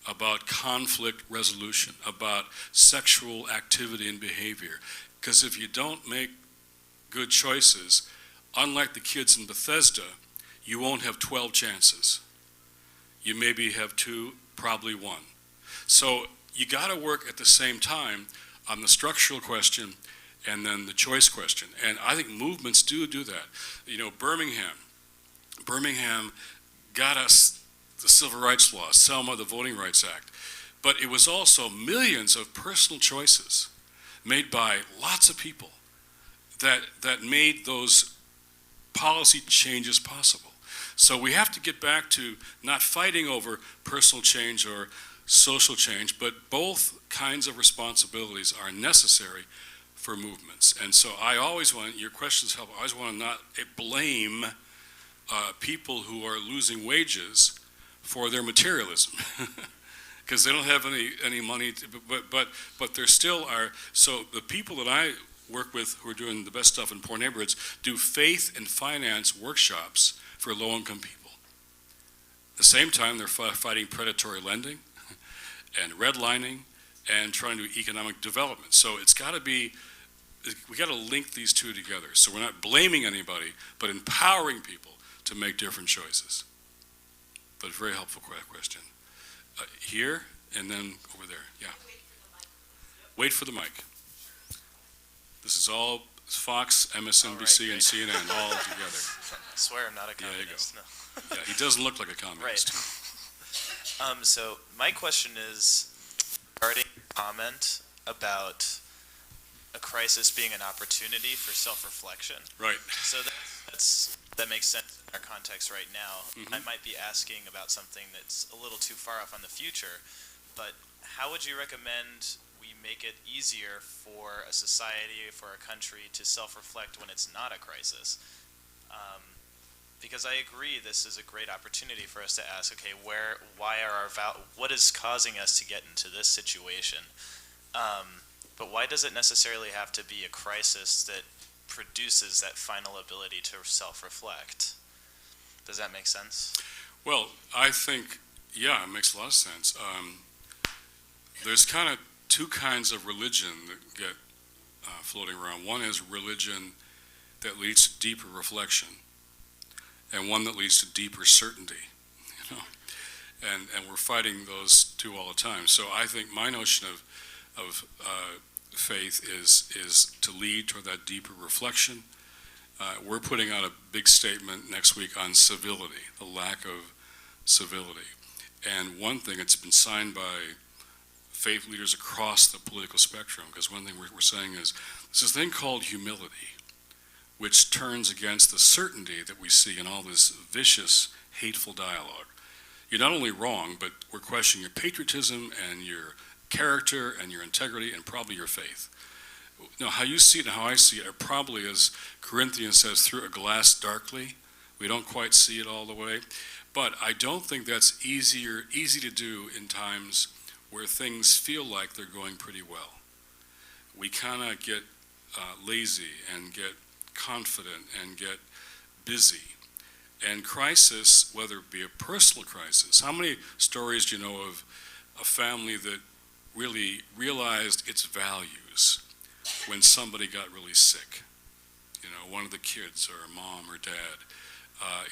[SPEAKER 2] about conflict resolution, about sexual activity and behavior. Because if you don't make good choices, unlike the kids in Bethesda, you won't have 12 chances. You maybe have 2, probably 1. So you got to work at the same time on the structural question and then the choice question. And I think movements do that. Birmingham got us the Civil Rights Law, Selma, the Voting Rights Act. But it was also millions of personal choices made by lots of people that made those policy changes possible. So we have to get back to not fighting over personal change or social change, but both kinds of responsibilities are necessary for movements. And so I always want, your questions help, I always want to not blame people who are losing wages for their materialism. Because they don't have any money, but there still are. So the people that I work with who are doing the best stuff in poor neighborhoods do faith and finance workshops for low-income people. At the same time, they're fighting predatory lending and redlining and trying to do economic development. So it's got to be, we got to link these two together. So we're not blaming anybody, but empowering people to make different choices. But a very helpful question. Here, And then over there, yeah. Wait for the mic. This is all Fox, MSNBC, and CNN all together.
[SPEAKER 5] I swear I'm not a
[SPEAKER 2] Yeah, there you
[SPEAKER 5] communist. No.
[SPEAKER 2] Yeah, he doesn't look like a communist.
[SPEAKER 5] So my question is regarding your comment about a crisis being an opportunity for self-reflection.
[SPEAKER 2] Right.
[SPEAKER 5] So that makes sense in our context right now. I might be asking about something that's a little too far off on the future, but how would you recommend we make it easier for a society, for a country to self-reflect when it's not a crisis? Because I agree this is a great opportunity for us to ask, okay, what is causing us to get into this situation? But why does it necessarily have to be a crisis that produces that final ability to self-reflect? Does that make sense?
[SPEAKER 2] Well, I think, yeah, it makes a lot of sense. There's kind of two kinds of religion that get floating around. One is religion that leads to deeper reflection, and one that leads to deeper certainty, you know. And we're fighting those two all the time. So I think my notion of faith is to lead toward that deeper reflection. We're putting out a big statement next week on civility, the lack of civility. And one thing, it's been signed by faith leaders across the political spectrum, because one thing we're saying is there's this thing called humility, which turns against the certainty that we see in all this vicious, hateful dialogue. You're not only wrong, but we're questioning your patriotism and your character and your integrity and probably your faith. Now, how you see it and how I see it are probably, as Corinthians says, through a glass darkly. We don't quite see it all the way. But I don't think that's easy to do in times where things feel like they're going pretty well. We kind of get lazy and get confident and get busy. And crisis, whether it be a personal crisis, how many stories do you know of a family that really realized its values when somebody got really sick? You know, one of the kids or a mom or dad.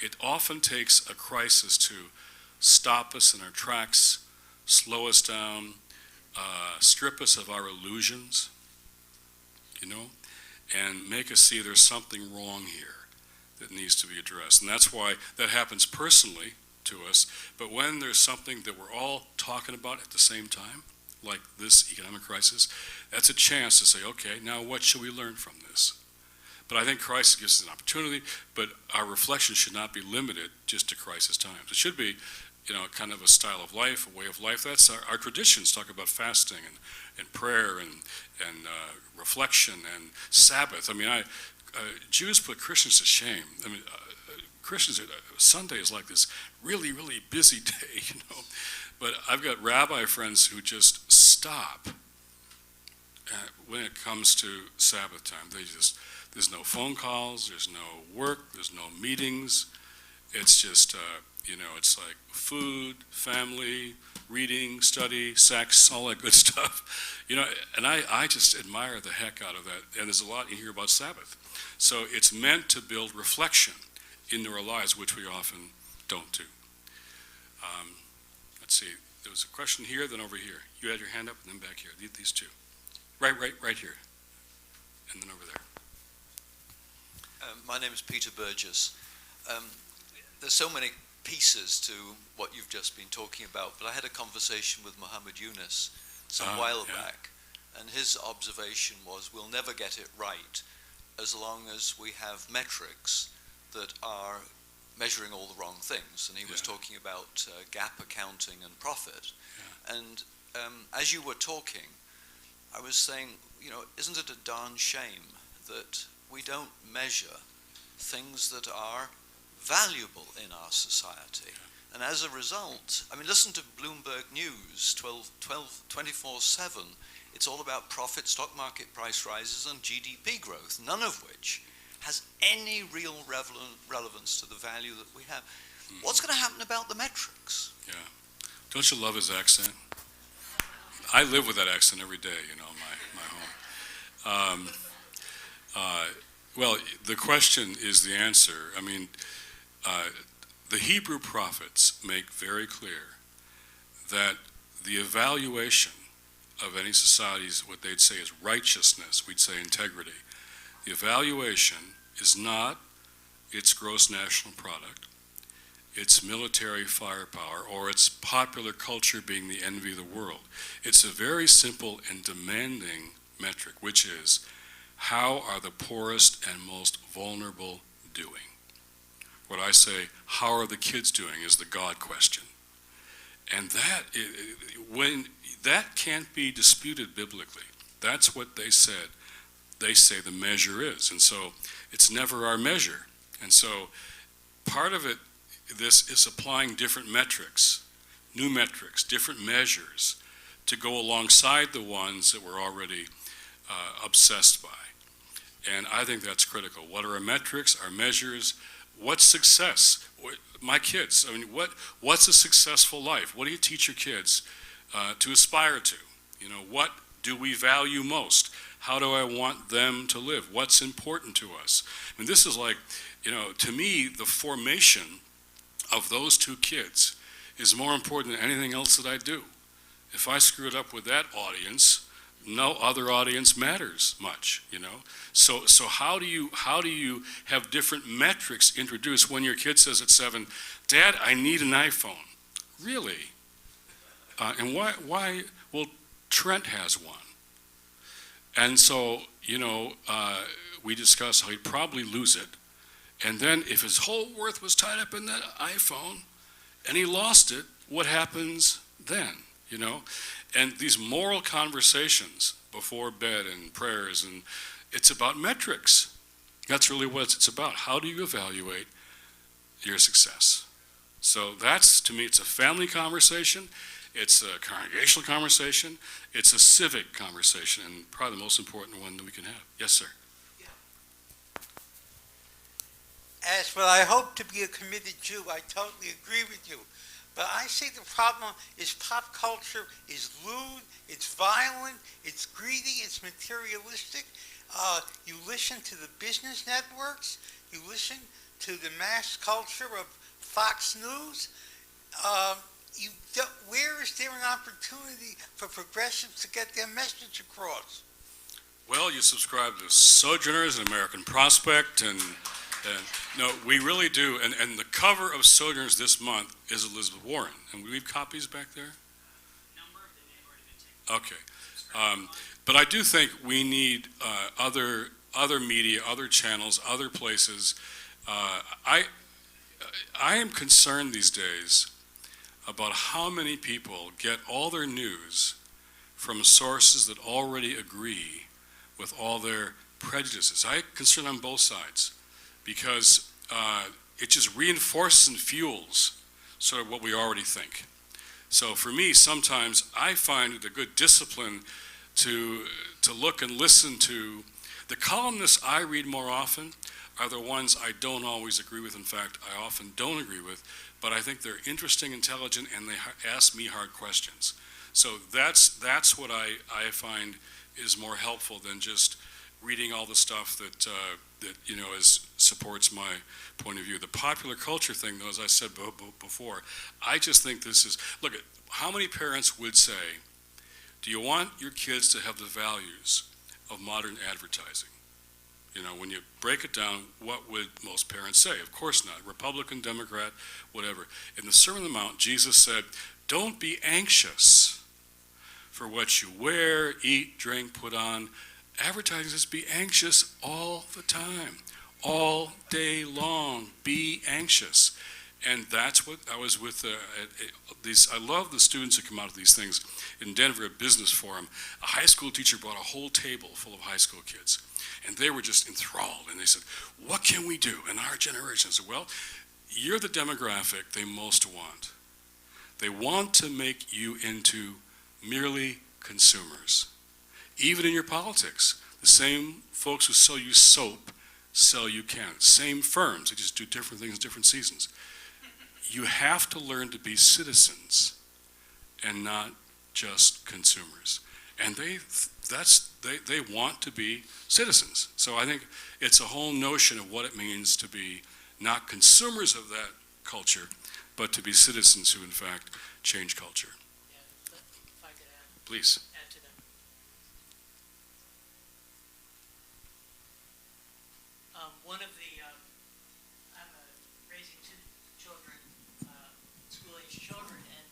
[SPEAKER 2] It often takes a crisis to stop us in our tracks, slow us down, strip us of our illusions, you know, and make us see there's something wrong here that needs to be addressed. And that's why that happens personally to us. But when there's something that we're all talking about at the same time, like this economic crisis, that's a chance to say, okay, now what should we learn from this? But I think crisis gives us an opportunity, but our reflection should not be limited just to crisis times. It should be, you know, kind of a style of life, a way of life. That's our traditions talk about fasting and prayer and reflection and Sabbath. I mean, Jews put Christians to shame. I mean, Christians, Sunday is like this really, really busy day, you know. But I've got rabbi friends who just stop when it comes to Sabbath time. There's no phone calls, there's no work, there's no meetings. It's just, you know, it's like food, family, reading, study, sex, all that good stuff. You know, and I just admire the heck out of that. And there's a lot you hear about Sabbath. So it's meant to build reflection into our lives, which we often don't do. Let's see, there was a question here, then over here. You had your hand up, and then back here. These two. Right here. And then over there.
[SPEAKER 6] My name is Peter Burgess. There's so many pieces to what you've just been talking about, but I had a conversation with Muhammad Yunus some while back, and his observation was we'll never get it right as long as we have metrics that are measuring all the wrong things. And he was talking about gap accounting and profit. Yeah. And as you were talking, I was saying, you know, isn't it a darn shame that we don't measure things that are valuable in our society? And as a result, I mean, listen to Bloomberg News 24/7. It's all about profit, stock market price rises, and GDP growth, none of which has any real relevance to the value that we have. What's going to happen about the metrics?
[SPEAKER 2] Yeah. Don't you love his accent? I live with that accent every day, you know, in my home. Well, the question is the answer. I mean, the Hebrew prophets make very clear that the evaluation of any society is what they'd say is righteousness, we'd say integrity. The evaluation is not its gross national product, its military firepower, or its popular culture being the envy of the world. It's a very simple and demanding metric, which is, how are the poorest and most vulnerable doing? What I say, how are the kids doing, is the God question. And when that can't be disputed biblically, that's what they said. They say the measure is. And so it's never our measure. And so part of it, this is applying different metrics, new metrics, different measures to go alongside the ones that we're already obsessed by. And I think that's critical. What are our metrics, our measures? What's success? My kids, I mean, what's a successful life? What do you teach your kids to aspire to? You know, what do we value most? How do I want them to live? What's important to us? I mean, this is like, you know, to me, the formation of those two kids is more important than anything else that I do. If I screw it up with that audience, no other audience matters much, you know. So how do you have different metrics introduced when your kid says at 7, "Dad, I need an iPhone"? Really? And why? Well, Trent has one. And so, you know, we discuss how he'd probably lose it. And then if his whole worth was tied up in that iPhone and he lost it, what happens then, you know? And these moral conversations before bed and prayers, and it's about metrics. That's really what it's about. How do you evaluate your success? So that's, to me, it's a family conversation. It's a congregational conversation. It's a civic conversation, and probably the most important one that we can have. Yes, sir.
[SPEAKER 7] As what I hope to be a committed Jew, I totally agree with you. But I see the problem is pop culture is lewd, it's violent, it's greedy, it's materialistic. You listen to the business networks, you listen to the mass culture of Fox News. Where is there an opportunity for progressives to get their message across?
[SPEAKER 2] Well, you subscribe to Sojourners and American Prospect, and no, we really do. And the cover of Sojourners this month is Elizabeth Warren. And we leave copies back there?
[SPEAKER 3] Number of them have already been taken.
[SPEAKER 2] Okay. But I do think we need other media, other channels, other places. I am concerned these days about how many people get all their news from sources that already agree with all their prejudices. I'm concerned on both sides, because it just reinforces and fuels sort of what we already think. So for me, sometimes I find it a good discipline to look and listen to. The columnists I read more often are the ones I don't always agree with. In fact, I often don't agree with, but I think they're interesting, intelligent, and they ask me hard questions. So that's what I find is more helpful than just reading all the stuff that you know supports my point of view. The popular culture thing, though, as I said before, I just think this is, look at how many parents would say, do you want your kids to have the values of modern advertising? You know, when you break it down, what would most parents say? Of course not. Republican, Democrat, whatever. In the Sermon on the Mount, Jesus said, don't be anxious for what you wear, eat, drink, put on. Advertising says be anxious all the time, all day long. Be anxious. And that's what I was with these. I love the students who come out of these things. In Denver, a business forum, a high school teacher brought a whole table full of high school kids. And they were just enthralled. And they said, what can we do in our generation? I said, well, you're the demographic they most want. They want to make you into merely consumers. Even in your politics, the same folks who sell you soap sell you cans. Same firms, they just do different things in different seasons. You have to learn to be citizens and not just consumers. And they want to be citizens. So I think it's a whole notion of what it means to be not consumers of that culture, but to be citizens who in fact change culture. Please.
[SPEAKER 3] add to that. One of the, I'm raising two children, school-age children, and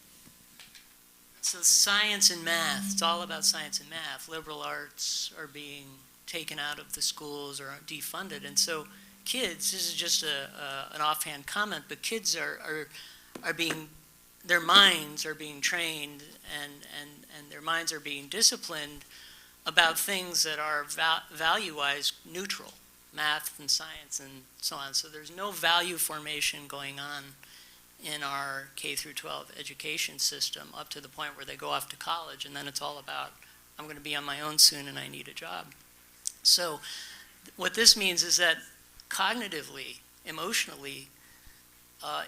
[SPEAKER 3] so science and math, it's all about science and math. Liberal arts are being taken out of the schools or defunded, and so kids, this is just an offhand comment, but kids are being, their minds are being trained and their minds are being disciplined about things that are value-wise neutral, math and science and so on. So there's no value formation going on in our K through 12 education system up to the point where they go off to college, and then it's all about, I'm going to be on my own soon and I need a job. So what this means is that cognitively, emotionally,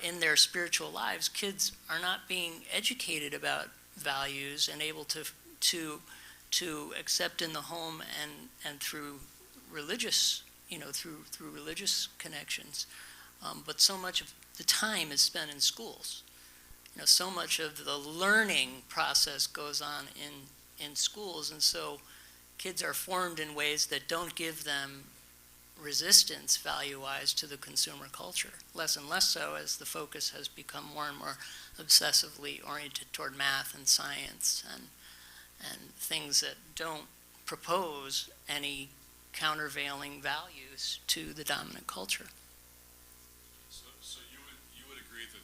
[SPEAKER 3] in their spiritual lives, kids are not being educated about values and able to accept in the home and through religious, through religious connections. But so much of the time is spent in schools. So much of the learning process goes on in schools, and so kids are formed in ways that don't give them resistance value-wise to the consumer culture, less and less so as the focus has become more and more obsessively oriented toward math and science and things that don't propose any countervailing values to the dominant culture.
[SPEAKER 2] So you would agree that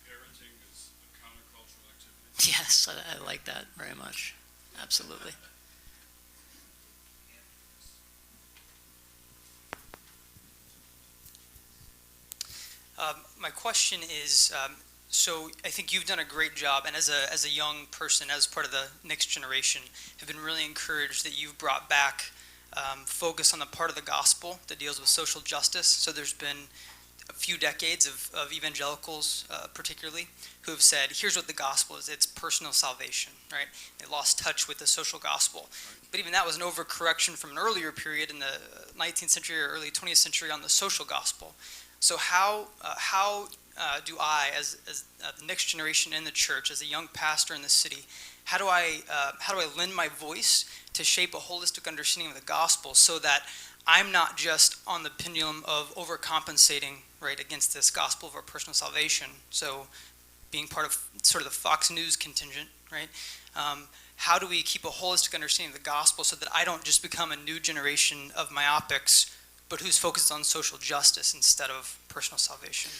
[SPEAKER 2] parenting is a countercultural activity?
[SPEAKER 3] Yes, I like that very much. Absolutely.
[SPEAKER 8] My question is, so I think you've done a great job, and as a young person, as part of the next generation, have been really encouraged that you've brought back focus on the part of the gospel that deals with social justice. So there's been a few decades of evangelicals, particularly, who have said, here's what the gospel is. It's personal salvation, right? They lost touch with the social gospel. But even that was an overcorrection from an earlier period in the 19th century or early 20th century on the social gospel. So how do I, as the next generation in the church, as a young pastor in the city, how do I lend my voice to shape a holistic understanding of the gospel so that I'm not just on the pendulum of overcompensating, right, against this gospel of our personal salvation? So being part of sort of the Fox News contingent, right? How do we keep a holistic understanding of the gospel so that I don't just become a new generation of myopics, but who's focused on social justice instead of personal salvation?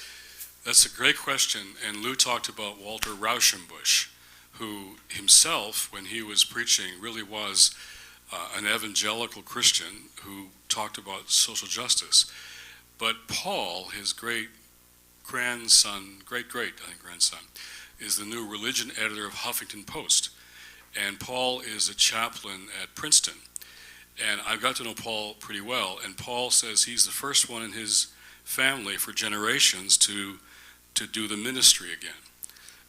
[SPEAKER 2] That's a great question, and Lou talked about Walter Rauschenbusch, who himself, when he was preaching, really was an evangelical Christian who talked about social justice. But Paul, his great-grandson, is the new religion editor of Huffington Post, and Paul is a chaplain at Princeton. And I've got to know Paul pretty well, and Paul says he's the first one in his family for generations to do the ministry again.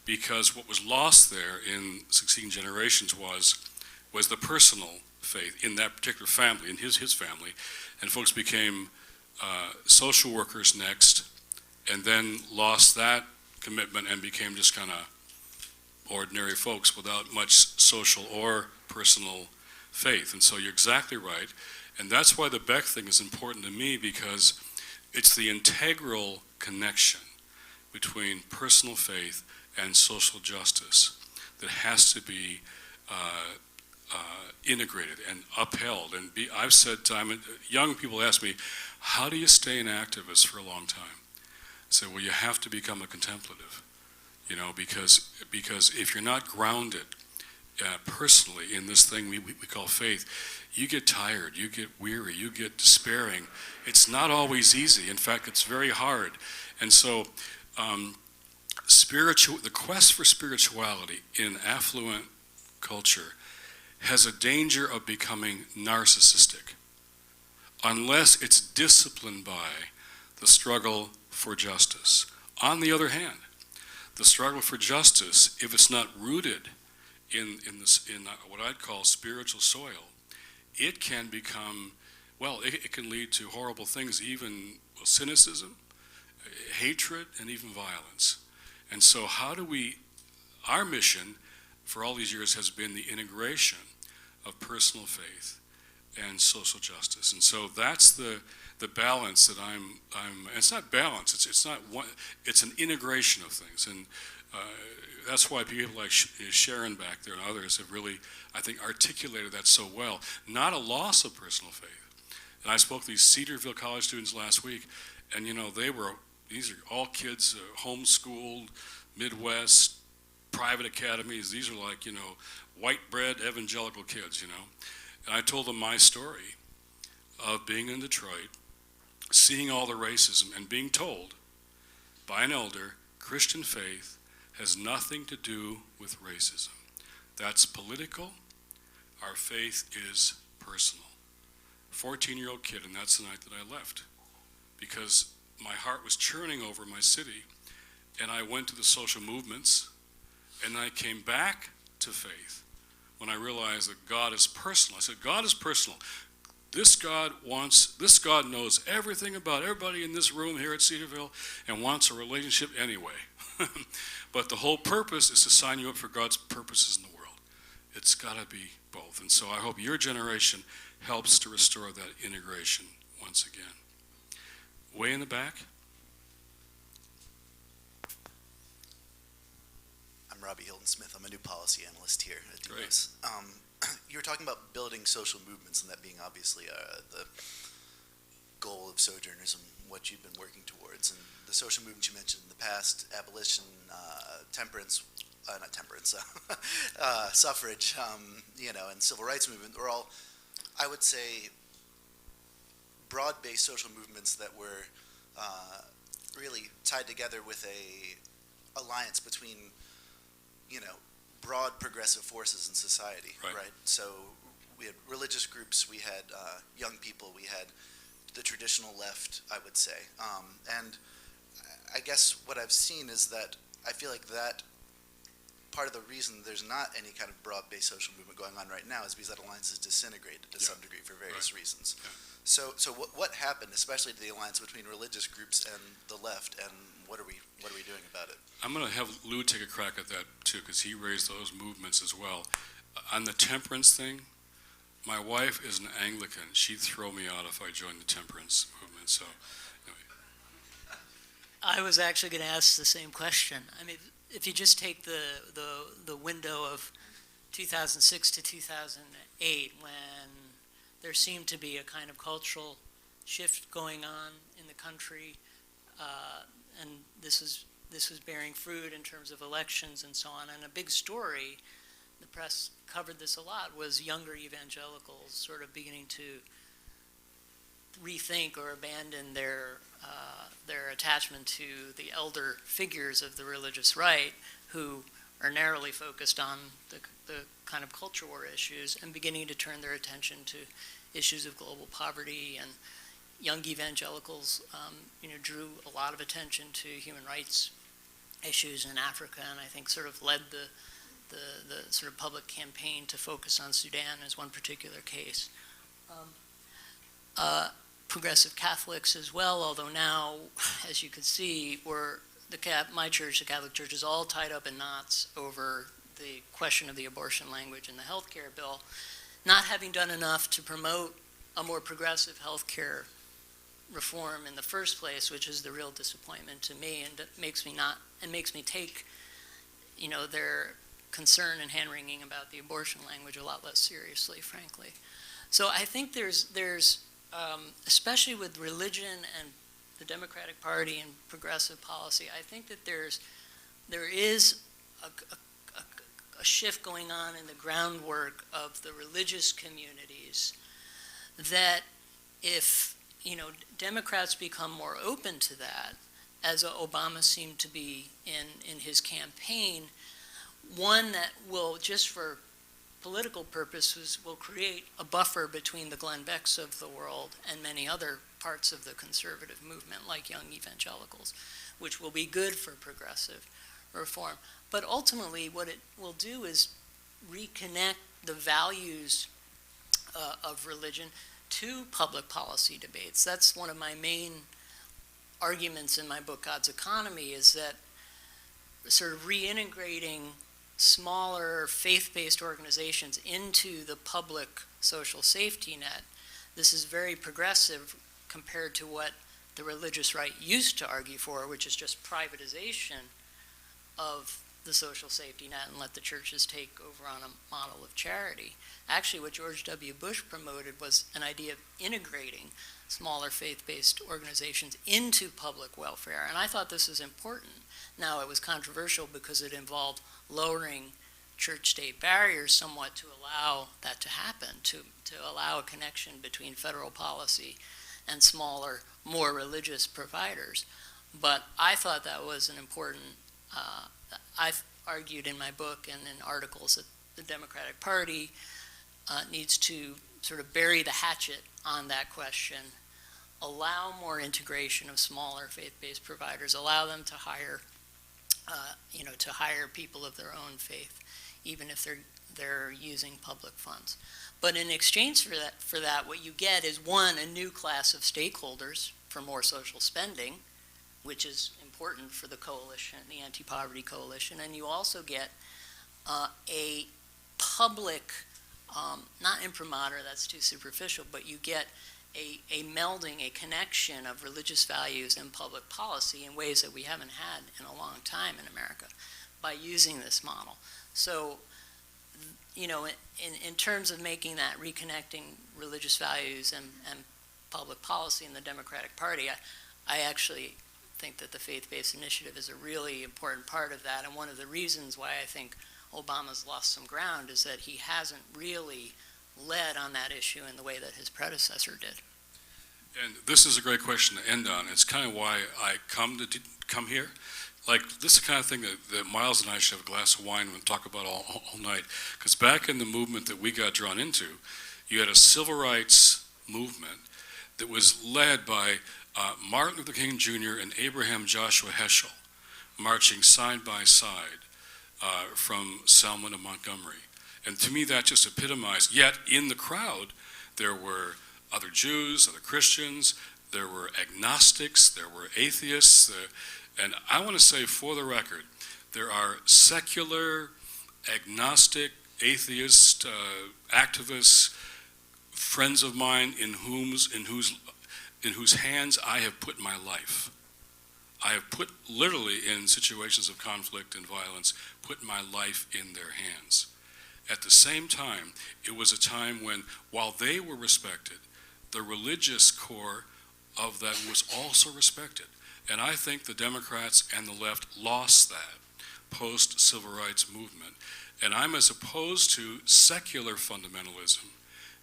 [SPEAKER 2] Because what was lost there in succeeding generations was the personal faith in that particular family, in his family, and folks became social workers next, and then lost that commitment and became just kind of ordinary folks without much social or personal faith. And so you're exactly right, and that's why the Beck thing is important to me, because it's the integral connection between personal faith and social justice that has to be integrated and upheld. And I've said time, young people ask me, how do you stay an activist for a long time? I say, well, you have to become a contemplative, because if you're not grounded personally in this thing we call faith, you get tired, you get weary, you get despairing. It's not always easy. In fact, it's very hard. And so the quest for spirituality in affluent culture has a danger of becoming narcissistic unless it's disciplined by the struggle for justice. On the other hand, the struggle for justice, if it's not rooted in what I'd call spiritual soil, it can become, it can lead to horrible things, even cynicism, hatred, and even violence. And so our mission, for all these years has been the integration of personal faith and social justice. And so that's the balance that I'm it's not balance, it's not one, it's an integration of things. And that's why people like Sharon back there and others have really, I think, articulated that so well. Not a loss of personal faith. And I spoke to these Cedarville College students last week, and these are all kids, homeschooled, Midwest, private academies. These are like, white bread evangelical kids, And I told them my story of being in Detroit, seeing all the racism, and being told by an elder, Christian faith has nothing to do with racism. That's political. Our faith is personal. 14-year-old kid, and that's the night that I left, because my heart was churning over my city, and I went to the social movements, and I came back to faith when I realized that God is personal. I said, God is personal. This God knows everything about everybody in this room here at Cedarville and wants a relationship anyway. But the whole purpose is to sign you up for God's purposes in the world. It's got to be both. And so I hope your generation helps to restore that integration once again. Way in the back.
[SPEAKER 9] I'm Robbie Hilton Smith. I'm a new policy analyst here at
[SPEAKER 2] Great.
[SPEAKER 9] DOS. You were talking about building social movements and that being obviously the goal of Sojourners and what you've been working towards. And the social movements you mentioned in the past, abolition, suffrage, and civil rights movement, were all, I would say, broad-based social movements that were really tied together with a alliance between, broad progressive forces in society, right? So we had religious groups, we had young people, we had the traditional left, I would say. And I guess what I've seen is that I feel like that part of the reason there's not any kind of broad-based social movement going on right now is because that alliance is disintegrated to some degree for various reasons.
[SPEAKER 2] Yeah.
[SPEAKER 9] So what happened, especially to the alliance between religious groups and the left, and what are we doing about it?
[SPEAKER 2] I'm going to have Lou take a crack at that too, because he raised those movements as well. On the temperance thing, my wife is an Anglican. She'd throw me out if I joined the temperance movement. So, anyway.
[SPEAKER 3] I was actually going to ask the same question. I mean, if you just take the window of 2006 to 2008, when there seemed to be a kind of cultural shift going on in the country, and this was bearing fruit in terms of elections and so on. And a big story, the press covered this a lot, was younger evangelicals sort of beginning to rethink or abandon their attachment to the elder figures of the religious right, who are narrowly focused on the kind of culture war issues, and beginning to turn their attention to issues of global poverty. And young evangelicals, drew a lot of attention to human rights issues in Africa, and I think sort of led the sort of public campaign to focus on Sudan as one particular case. Progressive Catholics as well, although now, as you could see, my church, the Catholic Church, is all tied up in knots over the question of the abortion language in the health care bill, not having done enough to promote a more progressive health care reform in the first place, which is the real disappointment to me, and makes me take, their concern and hand-wringing about the abortion language a lot less seriously, frankly. So I think there's especially with religion and the Democratic Party and progressive policy, I think that there is a shift going on in the groundwork of the religious communities that if Democrats become more open to that, as Obama seemed to be in his campaign, one that will, just for political purposes, will create a buffer between the Glenn Becks of the world and many other parts of the conservative movement, like young evangelicals, which will be good for progressive reform. But ultimately, what it will do is reconnect the values of religion to public policy debates. That's one of my main arguments in my book, God's Economy, is that sort of reintegrating smaller faith-based organizations into the public social safety net, this is very progressive compared to what the religious right used to argue for, which is just privatization of the social safety net and let the churches take over on a model of charity. Actually, what George W. Bush promoted was an idea of integrating smaller faith-based organizations into public welfare, and I thought this was important. Now, it was controversial because it involved lowering church-state barriers somewhat to allow that to happen, to allow a connection between federal policy and smaller, more religious providers. But I thought that was an important, I've argued in my book and in articles that the Democratic Party needs to sort of bury the hatchet on that question, allow more integration of smaller faith-based providers, allow them to hire, to hire people of their own faith, even if they're using public funds. But in exchange for that, what you get is, one, a new class of stakeholders for more social spending, which is important for the coalition, the anti-poverty coalition, and you also get a public, not imprimatur, that's too superficial, but you get a melding, a connection of religious values and public policy in ways that we haven't had in a long time in America by using this model. So, in terms of making that reconnecting religious values and public policy in the Democratic Party, I actually think that the faith-based initiative is a really important part of that, and one of the reasons why I think Obama's lost some ground is that he hasn't really led on that issue in the way that his predecessor did.
[SPEAKER 2] And this is a great question to end on. It's kind of why I come here. Like, this is the kind of thing that Miles and I should have a glass of wine and talk about all night. Because back in the movement that we got drawn into, you had a civil rights movement that was led by Martin Luther King Jr. and Abraham Joshua Heschel, marching side by side from Selma to Montgomery. And to me, that just epitomized, yet in the crowd, there were other Jews, other Christians, there were agnostics, there were atheists, and I want to say for the record, there are secular, agnostic, atheist, activists, friends of mine in whose hands I have put my life. I have put, literally in situations of conflict and violence, put my life in their hands. At the same time, it was a time when, while they were respected, the religious core of that was also respected. And I think the Democrats and the left lost that post-civil rights movement. And I'm as opposed to secular fundamentalism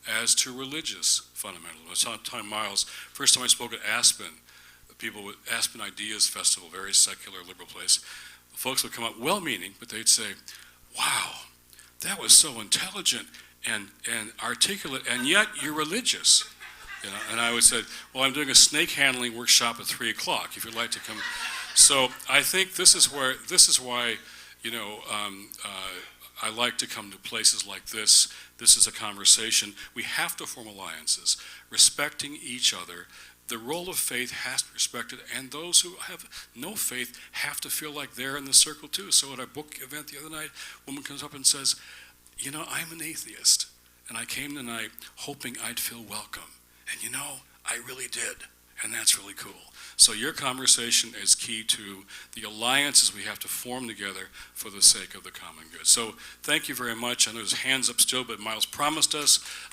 [SPEAKER 2] as to religious fundamentalism. I saw Tom Miles, first time I spoke at Aspen, the people with Aspen Ideas Festival, very secular, liberal place. The folks would come up well-meaning, but they'd say, wow, that was so intelligent and articulate, and yet you're religious. And I would say, well, I'm doing a snake handling workshop at 3 o'clock, if you'd like to come. So I think this is why, I like to come to places like this. This is a conversation. We have to form alliances, respecting each other. The role of faith has to be respected, and those who have no faith have to feel like they're in the circle too. So at our book event the other night, a woman comes up and says, I'm an atheist, and I came tonight hoping I'd feel welcome. And I really did, and that's really cool. So your conversation is key to the alliances we have to form together for the sake of the common good. So thank you very much. I know there's hands up still, but Miles promised us